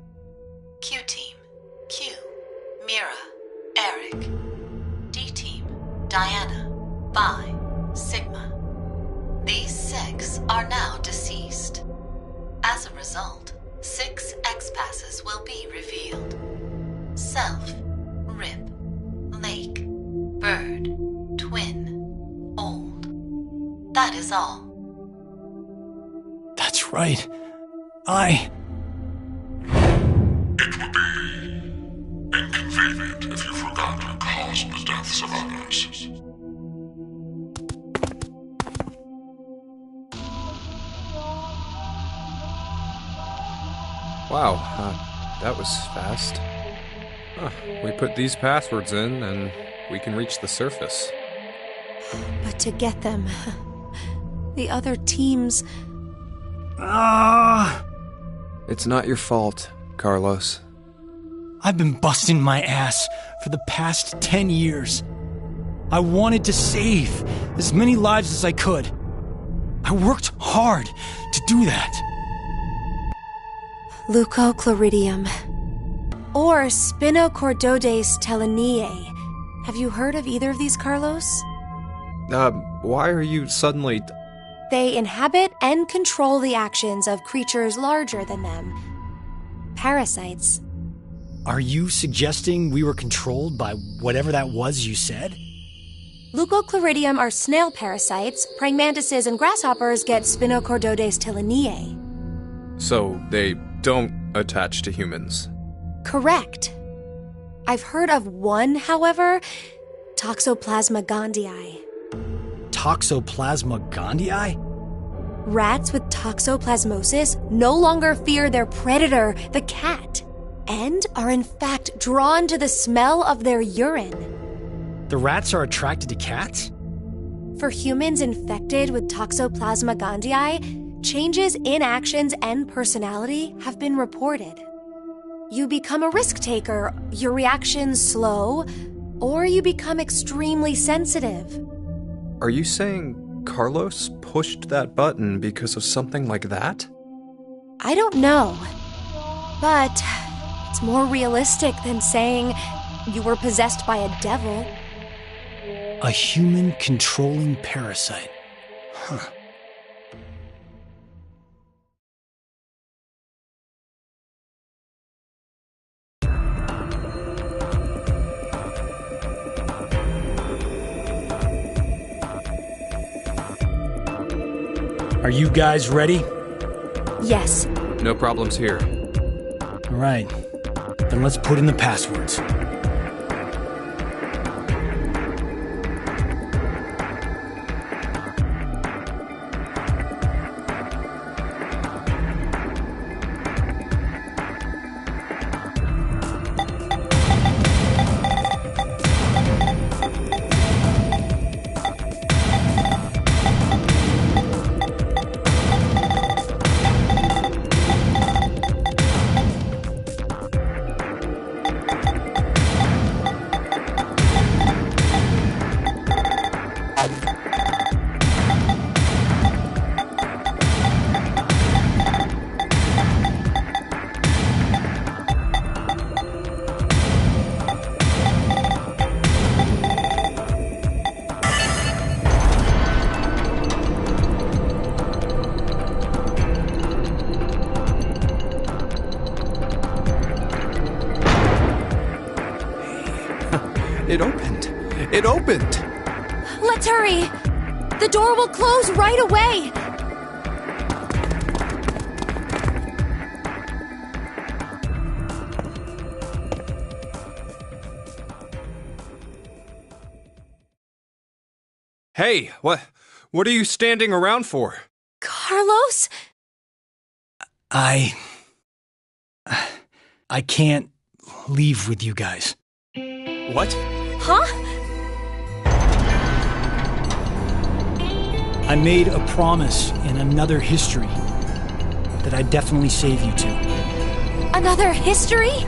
Q-Team, Q, Mira, Eric. D-Team, Diana, Vi, Sigma. These 6 are now deceased. As a result, 6 X-Passes will be revealed. Self, Rip, Lake, Bird, Twin, Old. That is all. That's right. It would be inconvenient if you forgot to cause the deaths of others. Wow, that was fast. We put these passwords in, and we can reach the surface. But to get them, the other teams... It's not your fault, Carlos. I've been busting my ass for the past 10 years. I wanted to save as many lives as I could. I worked hard to do that. Leucochloridium. Or Spinochordodes teleniae. Have you heard of either of these, Carlos? Why are you suddenly... They inhabit and control the actions of creatures larger than them. Parasites. Are you suggesting we were controlled by whatever that was you said? Leucochloridium are snail parasites. Praying mantises and grasshoppers get Spinochordodes teleniae. So they don't attach to humans? Correct. I've heard of one, however, Toxoplasma gondii. Toxoplasma gondii? Rats with toxoplasmosis no longer fear their predator, the cat, and are in fact drawn to the smell of their urine. The rats are attracted to cats? For humans infected with Toxoplasma gondii, changes in actions and personality have been reported. You become a risk taker, your reactions slow, or you become extremely sensitive. Are you saying Carlos pushed that button because of something like that? I don't know, but it's more realistic than saying you were possessed by a devil. A human controlling parasite. Huh. Are you guys ready? Yes. No problems here. All right. Then let's put in the passwords. It opened. It opened! Let's hurry! The door will close right away! Hey, what are you standing around for? Carlos? I can't leave with you guys. What? Huh? I made a promise in another history that I'd definitely save you two. Another history?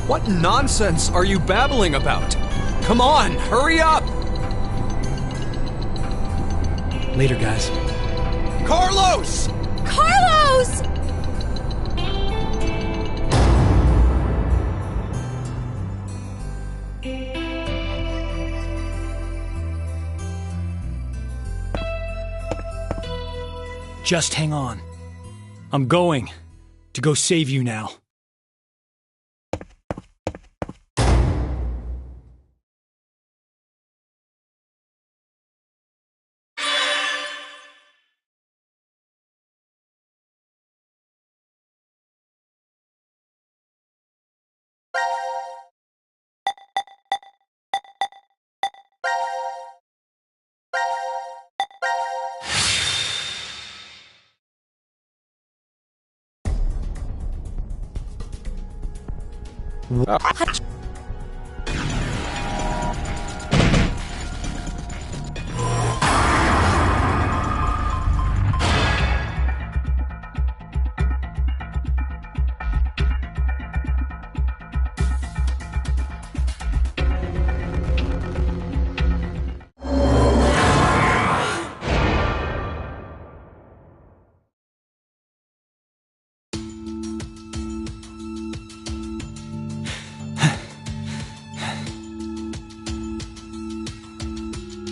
What nonsense are you babbling about? Come on, hurry up! Later, guys. Carlos! Carlos! Just hang on. I'm going to go save you now. What?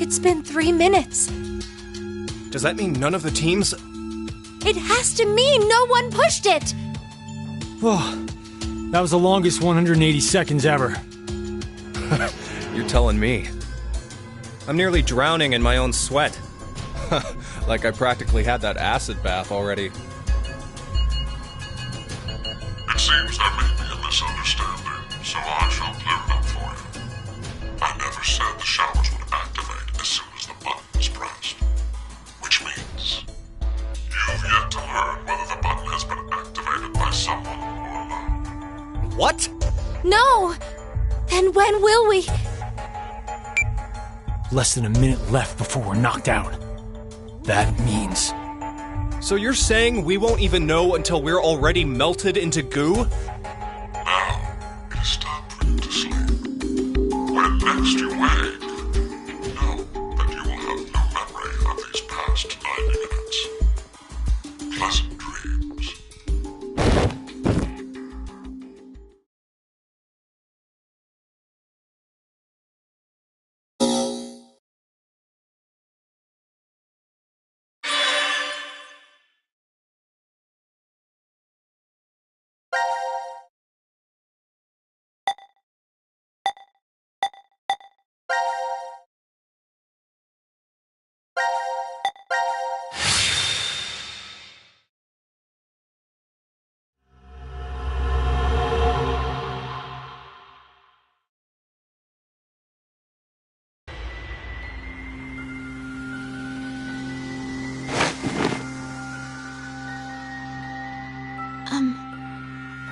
It's been 3 minutes. Does that mean none of the teams... It has to mean no one pushed it! Oh, that was the longest 180 seconds ever. You're telling me. I'm nearly drowning in my own sweat. Like I practically had that acid bath already. It seems there may be a misunderstanding, so I shall clear it up for you. I never said the showers would activate as soon as the button is pressed. Which means you've yet to learn whether the button has been activated by someone or not. What? No! Then when will we? Less than a minute left before we're knocked out. That means... So you're saying we won't even know until we're already melted into goo? Now, it is time for you to sleep. When next you wake, know that you will have no memory of these past 90 minutes. Pleasant dreams.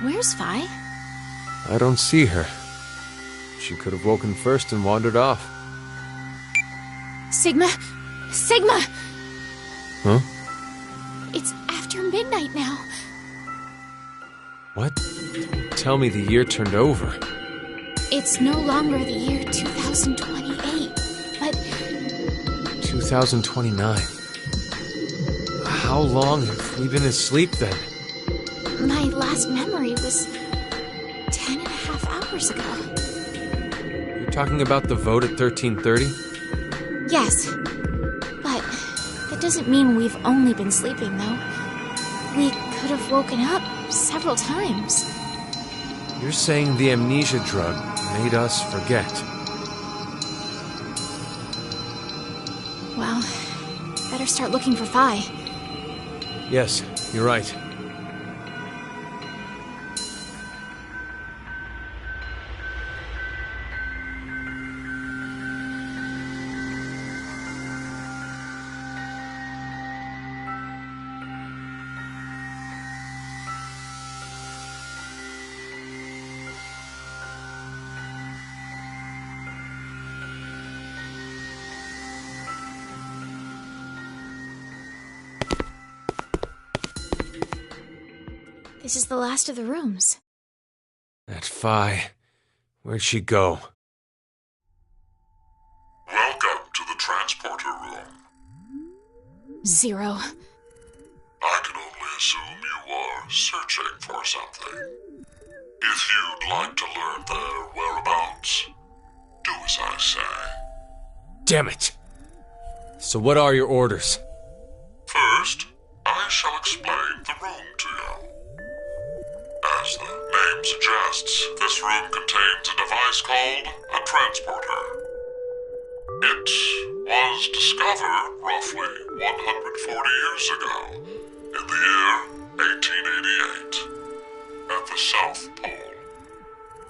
Where's Vi? I don't see her. She could have woken first and wandered off. Sigma! Sigma! Huh? It's after midnight now. What? Tell me the year turned over. It's no longer the year 2028, but... 2029. How long have we been asleep then? My last memory was 10 and a half hours ago. You're talking about the vote at 13:30? Yes, but that doesn't mean we've only been sleeping, though. We could have woken up several times. You're saying the amnesia drug made us forget. Well, better start looking for Vi. Yes, you're right. This is the last of the rooms. That Vi. Where'd she go? Welcome to the transporter room. Zero. I can only assume you are searching for something. If you'd like to learn their whereabouts, do as I say. Damn it! So what are your orders? First, I shall explain the room to you. As the name suggests, this room contains a device called a transporter. It was discovered roughly 140 years ago, in the year 1888, at the South Pole.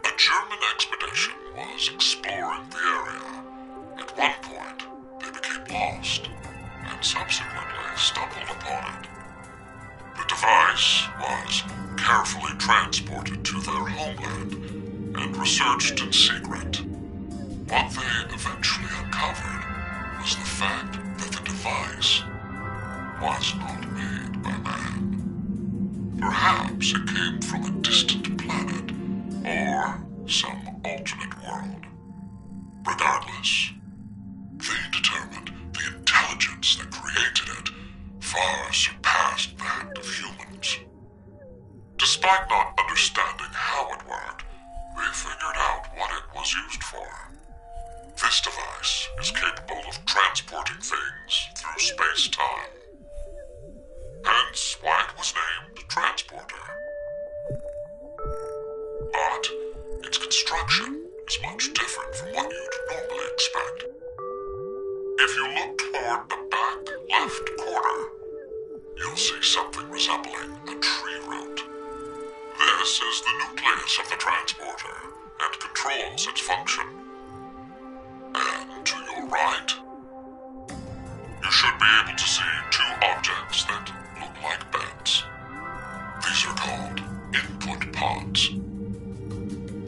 A German expedition was exploring the area. At one point, they became lost, and subsequently stumbled upon it. The device was carefully transported to their homeland and researched in secret. What they eventually uncovered was the fact that the device was not made by man. Perhaps it came from a distant planet or some alternate world. Regardless, they determined the intelligence that created it far surpassed that of humans. Despite not understanding how it worked, they figured out what it was used for. This device is capable of transporting things through space-time. Hence why it was named Transporter. But its construction is much different from what you'd normally expect. If you look toward the back left corner, you'll see something resembling a tree root. This is the nucleus of the transporter and controls its function. And to your right, you should be able to see two objects that look like beds. These are called input pods.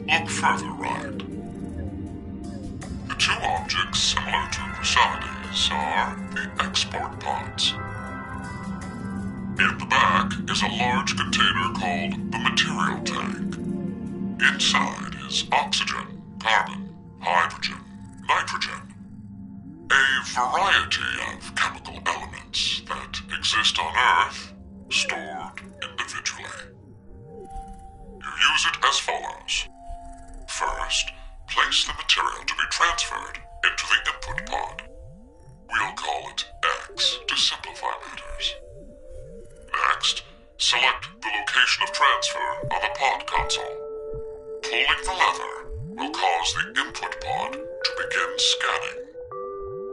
Look further right. The two objects similar to chrysalides are the export pods. In the back is a large container called the material tank. Inside is oxygen, carbon, hydrogen, nitrogen. A variety of chemical elements that exist on Earth, stored individually. You use it as follows. First, place the material to be transferred into the input pod. We'll call it X to simplify matters. Next, select the location of transfer on the pod console. Pulling the lever will cause the input pod to begin scanning.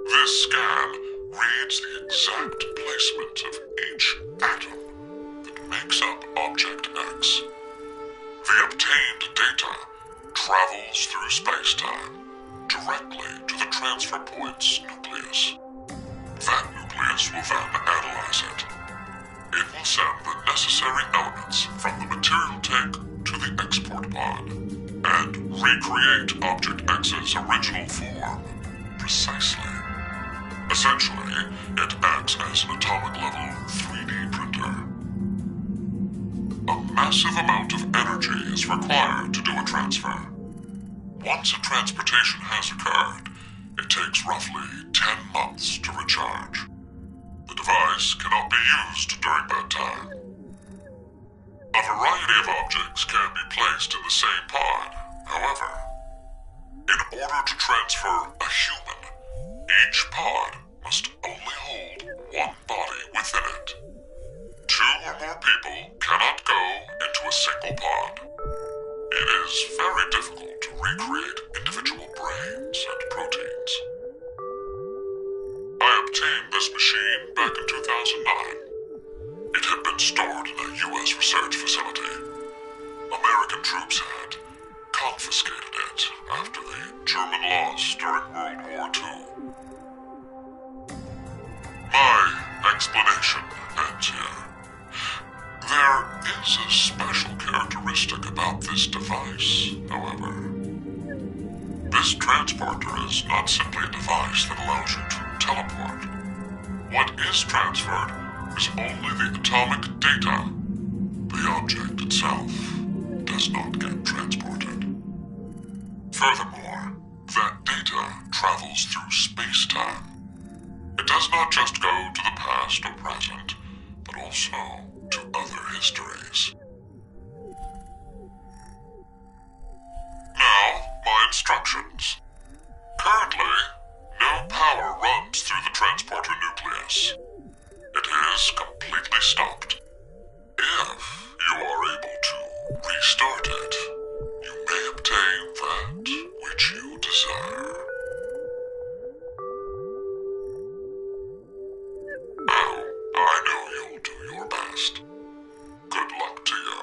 This scan reads the exact placement of each atom that makes up Object X. The obtained data travels through space-time directly to the transfer point's nucleus. That nucleus will then analyze it. It will send the necessary elements from the material tank to the export pod and recreate Object X's original form precisely. Essentially, it acts as an atomic-level 3D printer. A massive amount of energy is required to do a transfer. Once a transportation has occurred, it takes roughly 10 months to recharge. The device cannot be used during that time. A variety of objects can be placed in the same pod, however. In order to transfer a human, each pod must only hold one body within it. Two or more people cannot go into a single pod. It is very difficult to recreate individual brains and proteins. I obtained this machine back in 2009. It had been stored in a U.S. research facility. American troops had confiscated it after the German loss during World War II. My explanation ends here. There is a special characteristic about this device, however. This transporter is not simply a device that allows you to teleport. What is transferred is only the atomic data. The object itself does not get transported. Furthermore, that data travels through space-time. It does not just go to the past or present, but also to other histories. Now, my instructions. Currently, no power runs through the transporter nucleus. It is completely stopped. If you are able to restart it, you may obtain that which you desire. Now, I know you'll do your best. Good luck to you.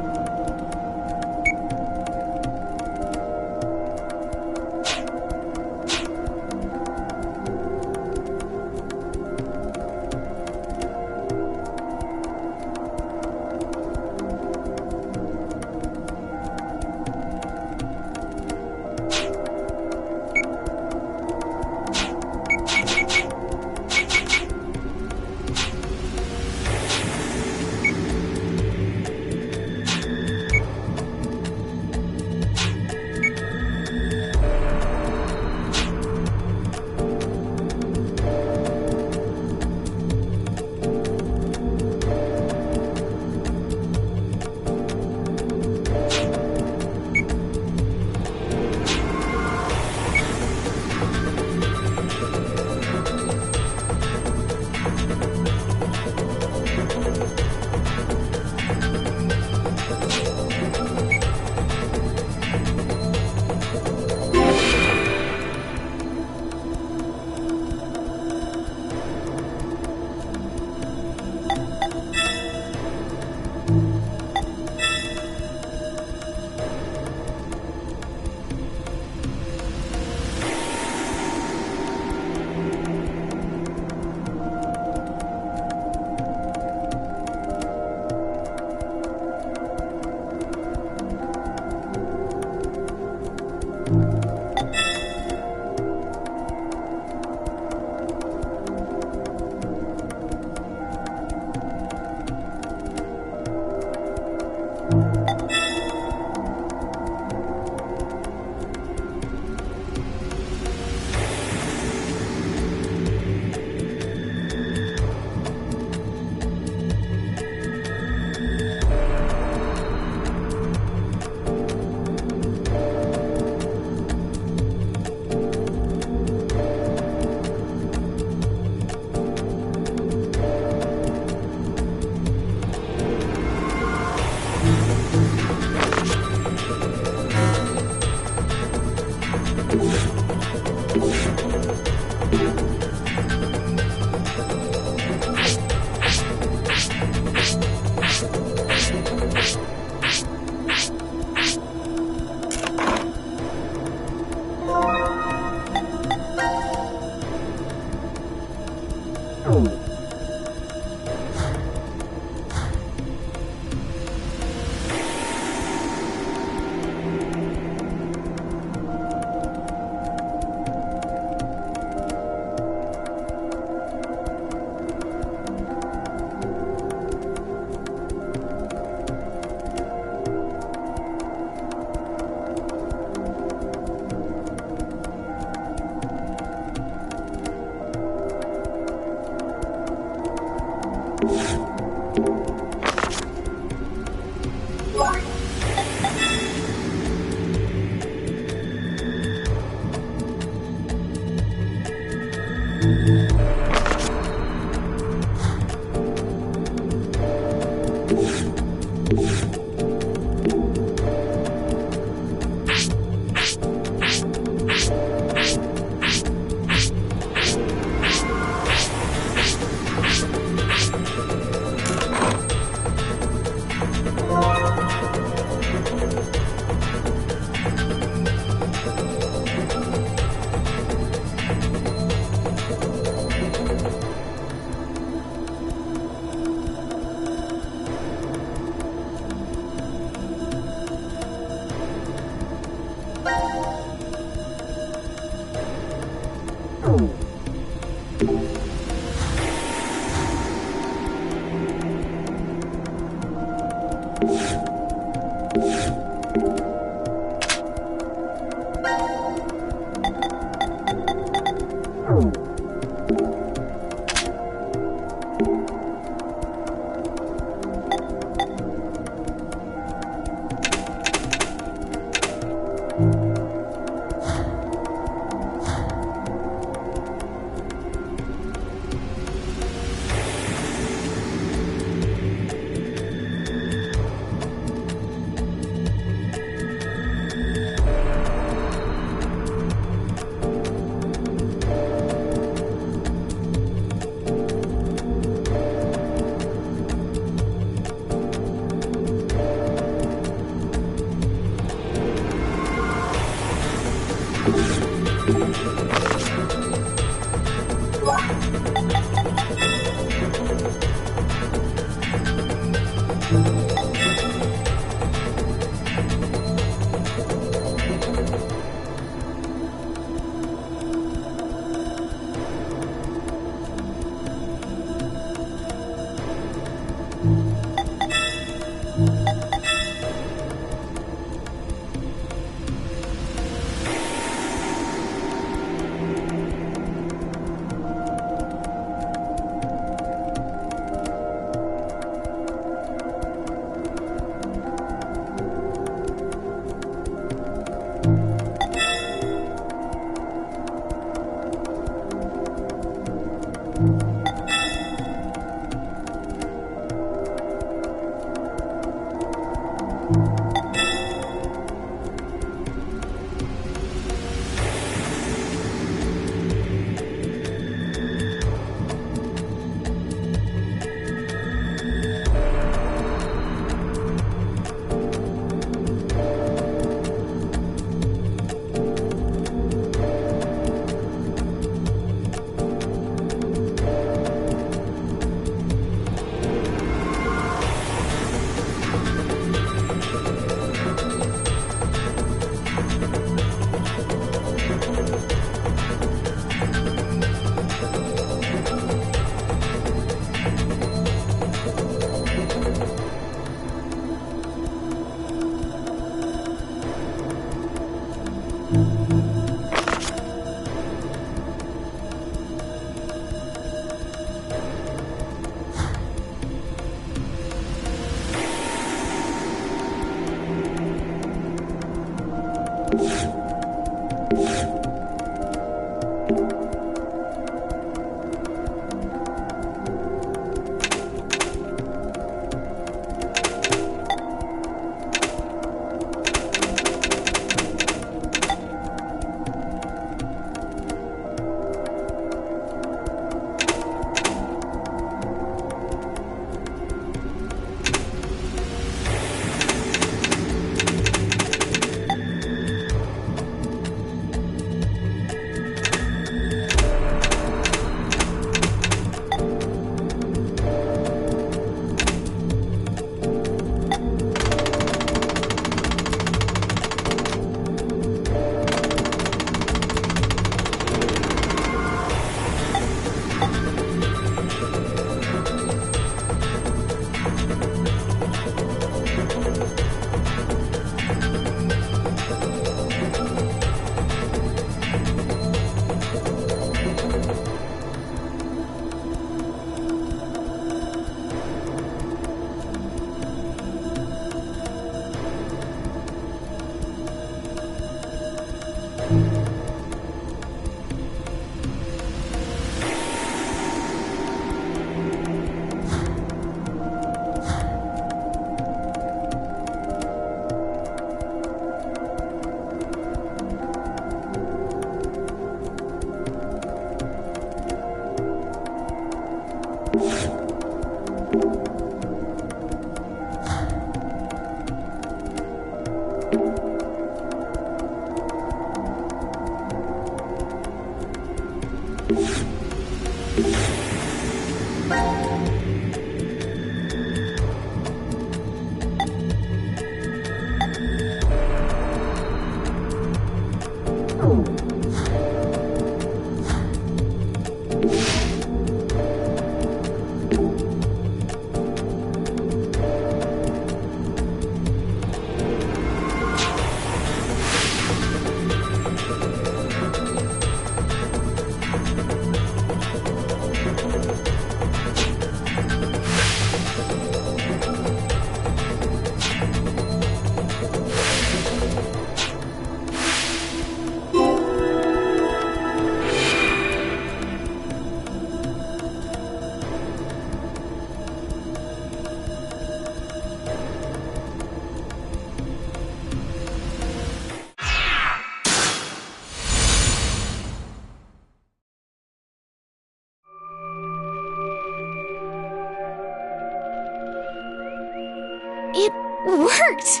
It worked!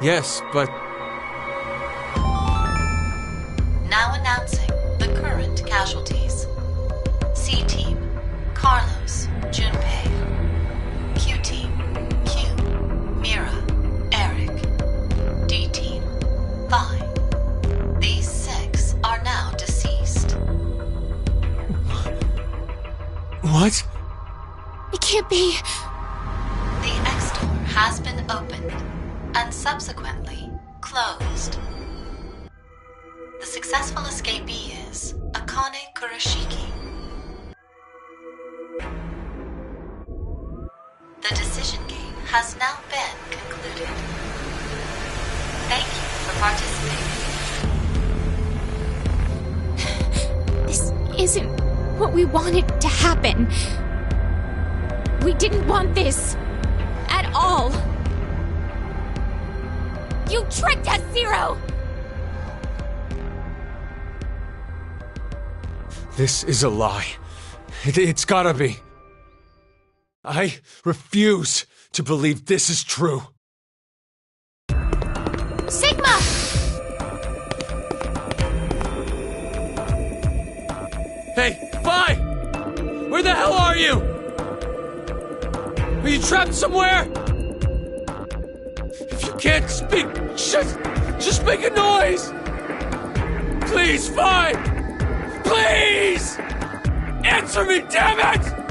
Yes, but Now announcing the current casualties. C-Team, Carlos, Junpei. Q-Team, Q, Mira, Eric. D-Team, Vi. These 6 are now deceased. what? It can't be. The X-Door has been opened and subsequently closed. The successful escapee is Akane Kurashiki. The decision game has now been concluded. Thank you for participating. This isn't what we wanted to happen. We didn't want this. At all. You tricked us, Zero! This is a lie. It's gotta be. I refuse to believe this is true. Sigma! Hey, Vi! Where the hell are you? Are you trapped somewhere? If you can't speak, just make a noise! Please, Vi! Please! Answer me, damn it!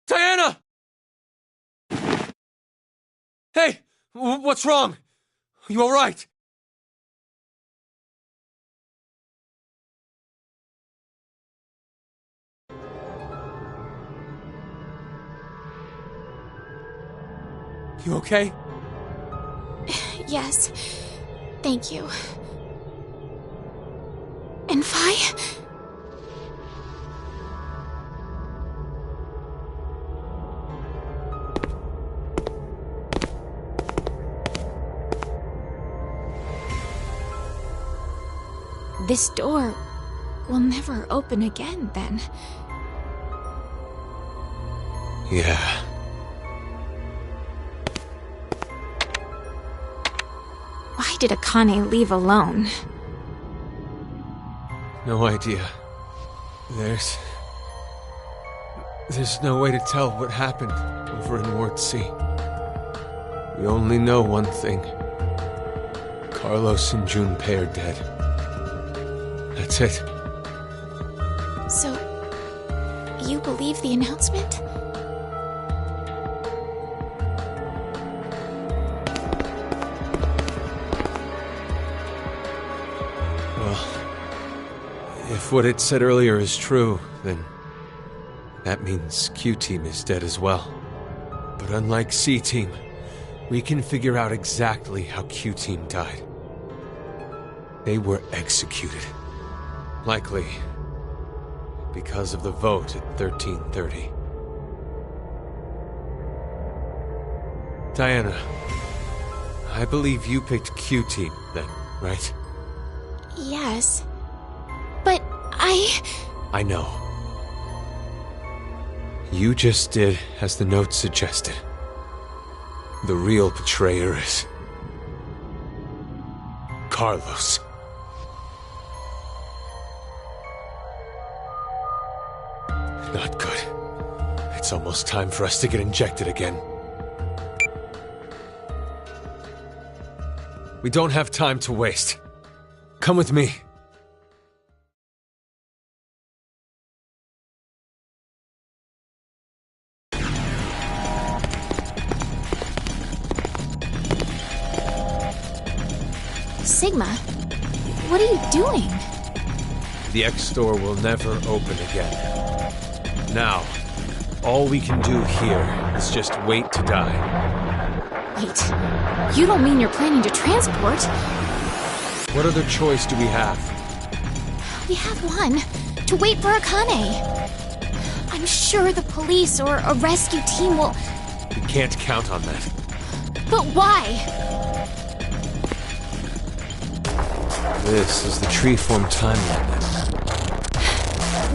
Diana! Hey! What's wrong? You alright? You okay? Yes. Thank you. And Vi? This door will never open again, then. Yeah. Why did Akane leave alone? No idea. There's no way to tell what happened over in Ward C. We only know one thing. Carlos and Junpei are dead. That's it. So, you believe the announcement? Well, if what it said earlier is true, then that means Q-Team is dead as well. But unlike C-Team, We can figure out exactly how Q-Team died. They were executed. Likely because of the vote at 1330. Diana, I believe you picked Q-Team then, right? Yes. But I know. You just did as the note suggested. The real betrayer is Carlos. Not good. It's almost time for us to get injected again. We don't have time to waste. Come with me. Sigma, what are you doing? The X-Store will never open again. Now, all we can do here is just wait to die. Wait, you don't mean you're planning to transport? What other choice do we have? We have one. To wait for Akane. I'm sure the police or a rescue team will... We can't count on that. But why? This is the Treeform timeline.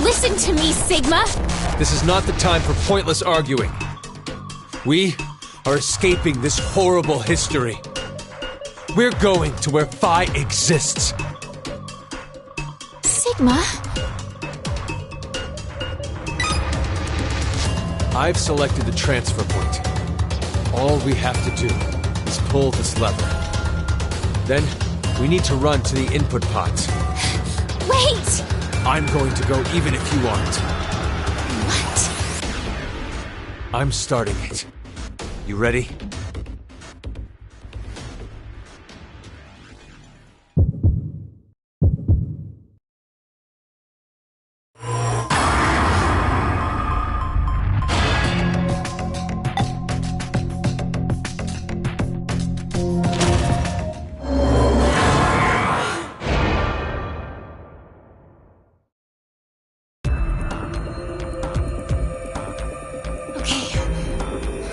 Listen to me, Sigma! This is not the time for pointless arguing. We are escaping this horrible history. We're going to where Phi exists. Sigma? I've selected the transfer point. All we have to do is pull this lever. Then, we need to run to the input pods. Wait! I'm going to go even if you aren't. What? I'm starting it. You ready?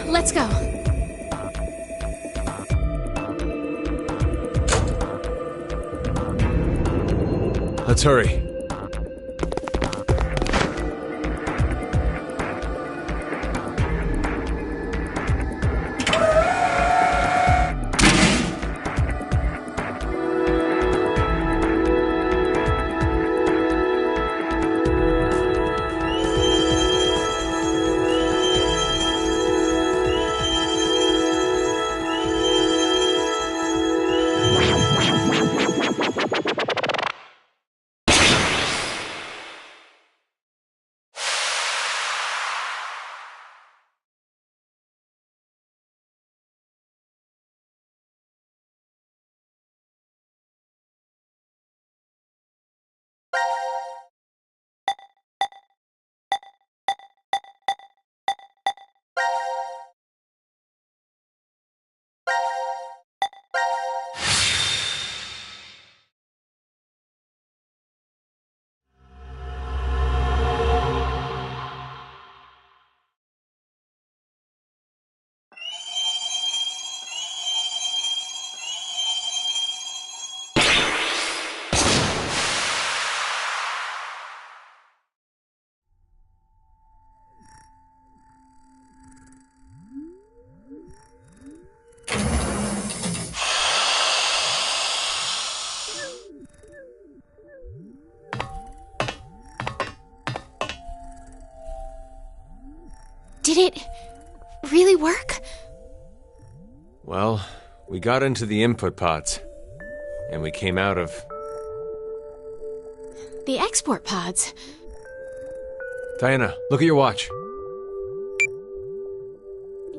Let's go. Let's hurry. Did it really work? Well, we got into the input pods, and we came out of... The export pods. Diana, look at your watch.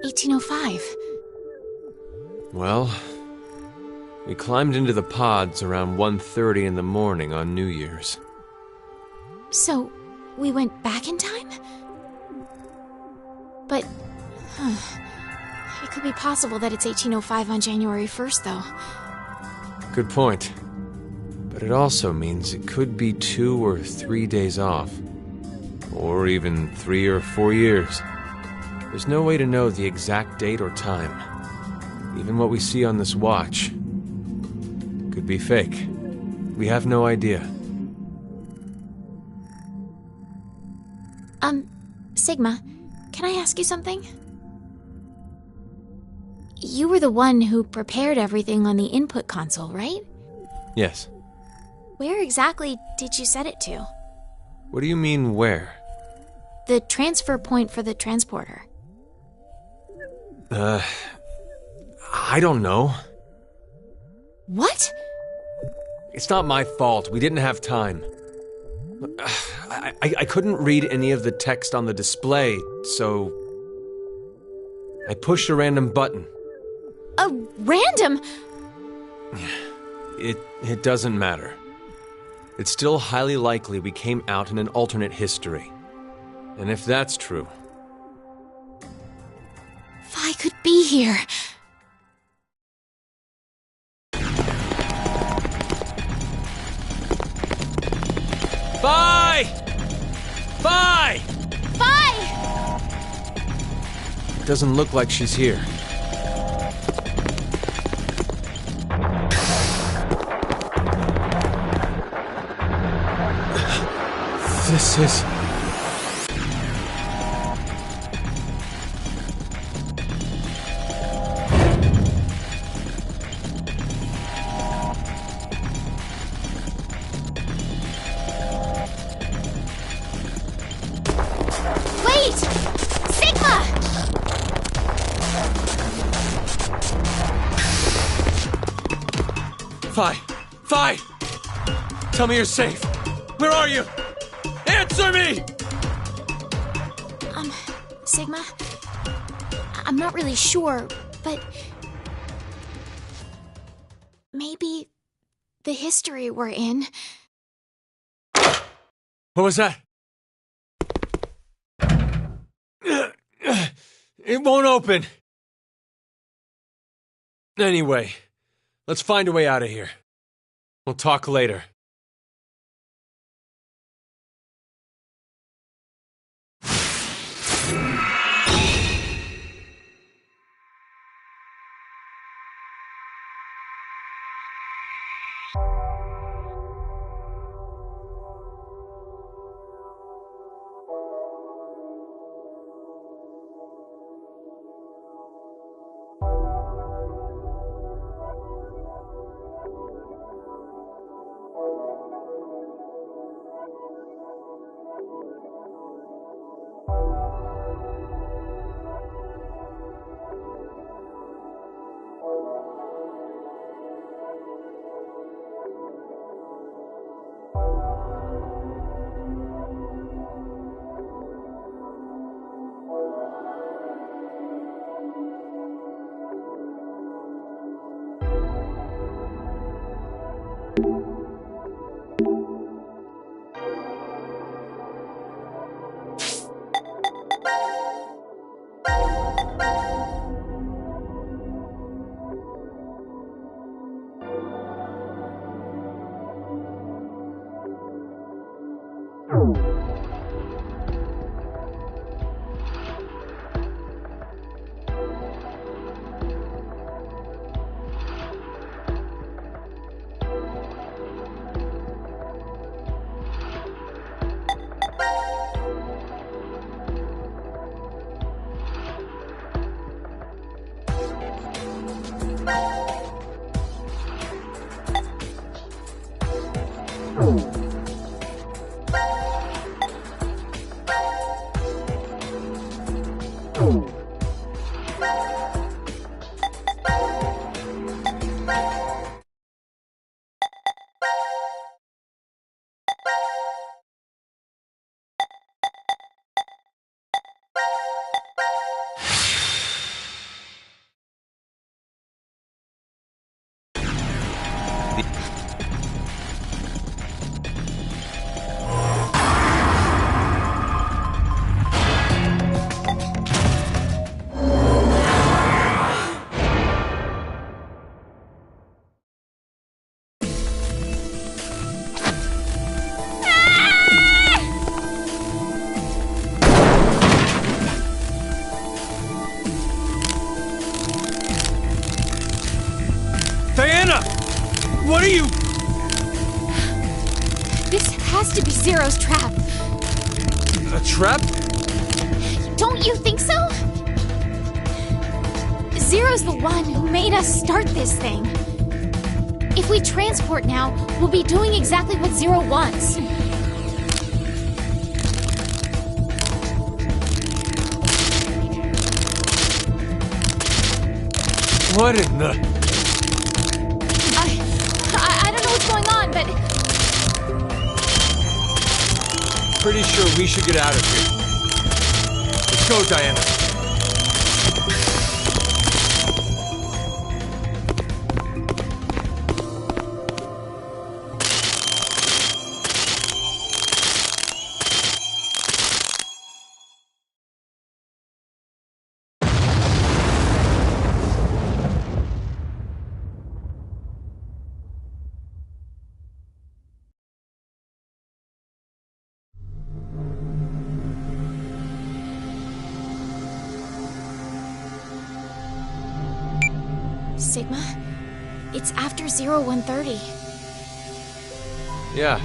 1805. Well, we climbed into the pods around 1:30 in the morning on New Year's. So, we went back in time? But, It could be possible that it's 1805 on January 1st, though. Good point. But it also means it could be 2 or 3 days off. Or even 3 or 4 years. There's no way to know the exact date or time. Even what we see on this watch could be fake. We have no idea. Sigma, can I ask you something? You were the one who prepared everything on the input console, right? Yes. Where exactly did you set it to? What do you mean, where? The transfer point for the transporter. I don't know. What? It's not my fault. We didn't have time. I couldn't read any of the text on the display, so I pushed a random button. A random? It doesn't matter. It's still highly likely we came out in an alternate history. And if that's true... If I could be here... Bye! Bye! Bye! It doesn't look like she's here. This is... Wait! Sigma! Fi! Tell me you're safe. Where are you? Answer me! Sigma? I'm not really sure, but... maybe the history we're in... What was that? It won't open. Anyway, let's find a way out of here. We'll talk later. What are you... This has to be Zero's trap. A trap? Don't you think so? Zero's the one who made us start this thing. If we transport now, we'll be doing exactly what Zero wants. What in the... I don't know what's going on, but... Pretty sure we should get out of here. Let's go, Diana. Sigma, it's after 0130. Yeah.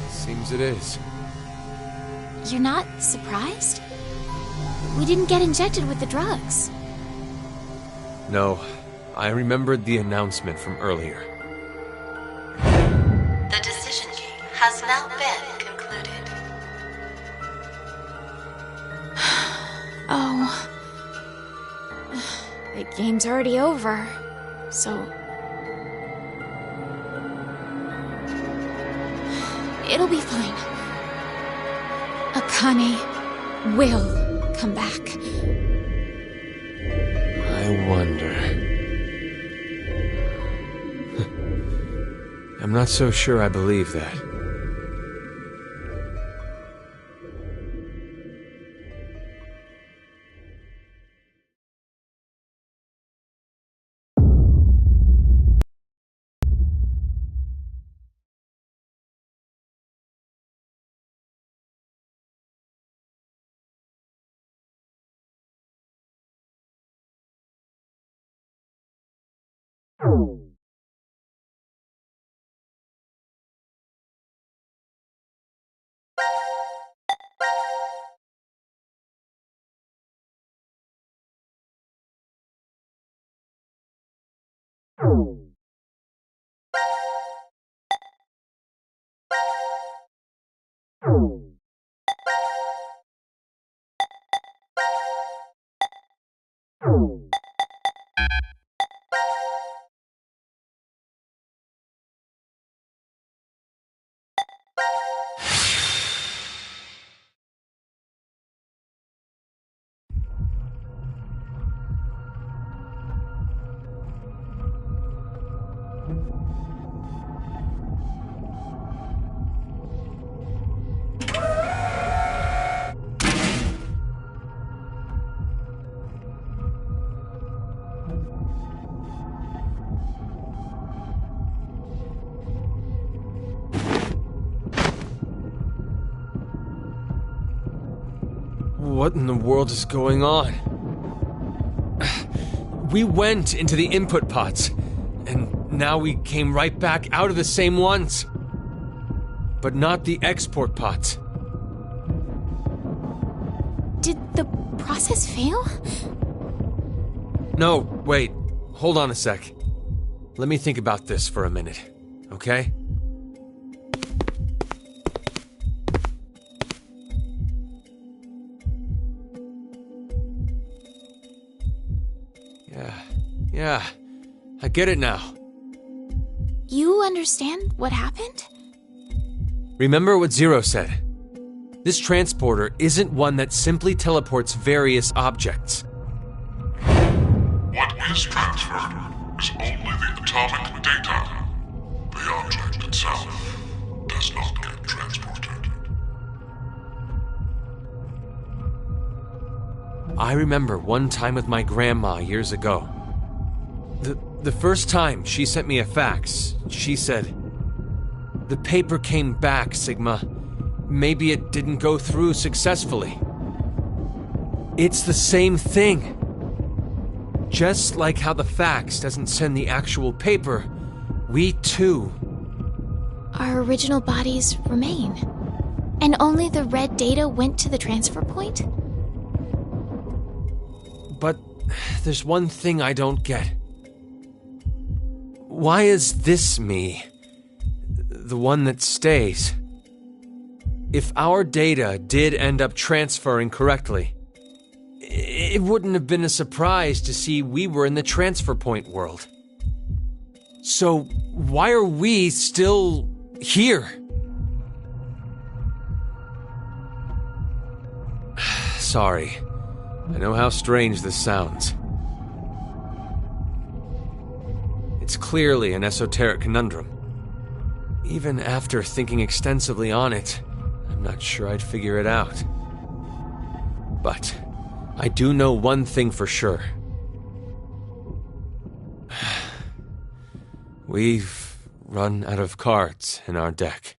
Seems it is. You're not surprised? We didn't get injected with the drugs. No. I remembered the announcement from earlier. The decision game has now been concluded. Oh. The game's already over, so... It'll be fine. Akane will come back. I wonder... I'm not so sure I believe that. What in the world is going on? We went into the input pods, and now we came right back out of the same ones. But not the export pods. Did the process fail? No, wait. Hold on a sec. Let me think about this for a minute, okay? Yeah, I get it now. You understand what happened? Remember what Zero said. This transporter isn't one that simply teleports various objects. What is transferred is only the atomic data. The object itself does not get transported. I remember one time with my grandma years ago. The first time she sent me a fax, she said, "The paper came back, Sigma. Maybe it didn't go through successfully." It's the same thing. Just like how the fax doesn't send the actual paper, We too. Our original bodies remain. And only the red data went to the transfer point? But there's one thing I don't get. Why is this me the one that stays? If our data did end up transferring correctly, it wouldn't have been a surprise to see we were in the transfer point world. So why are we still here? Sorry. I know how strange this sounds. It's clearly an esoteric conundrum. Even after thinking extensively on it, I'm not sure I'd figure it out. But I do know one thing for sure. We've run out of cards in our deck.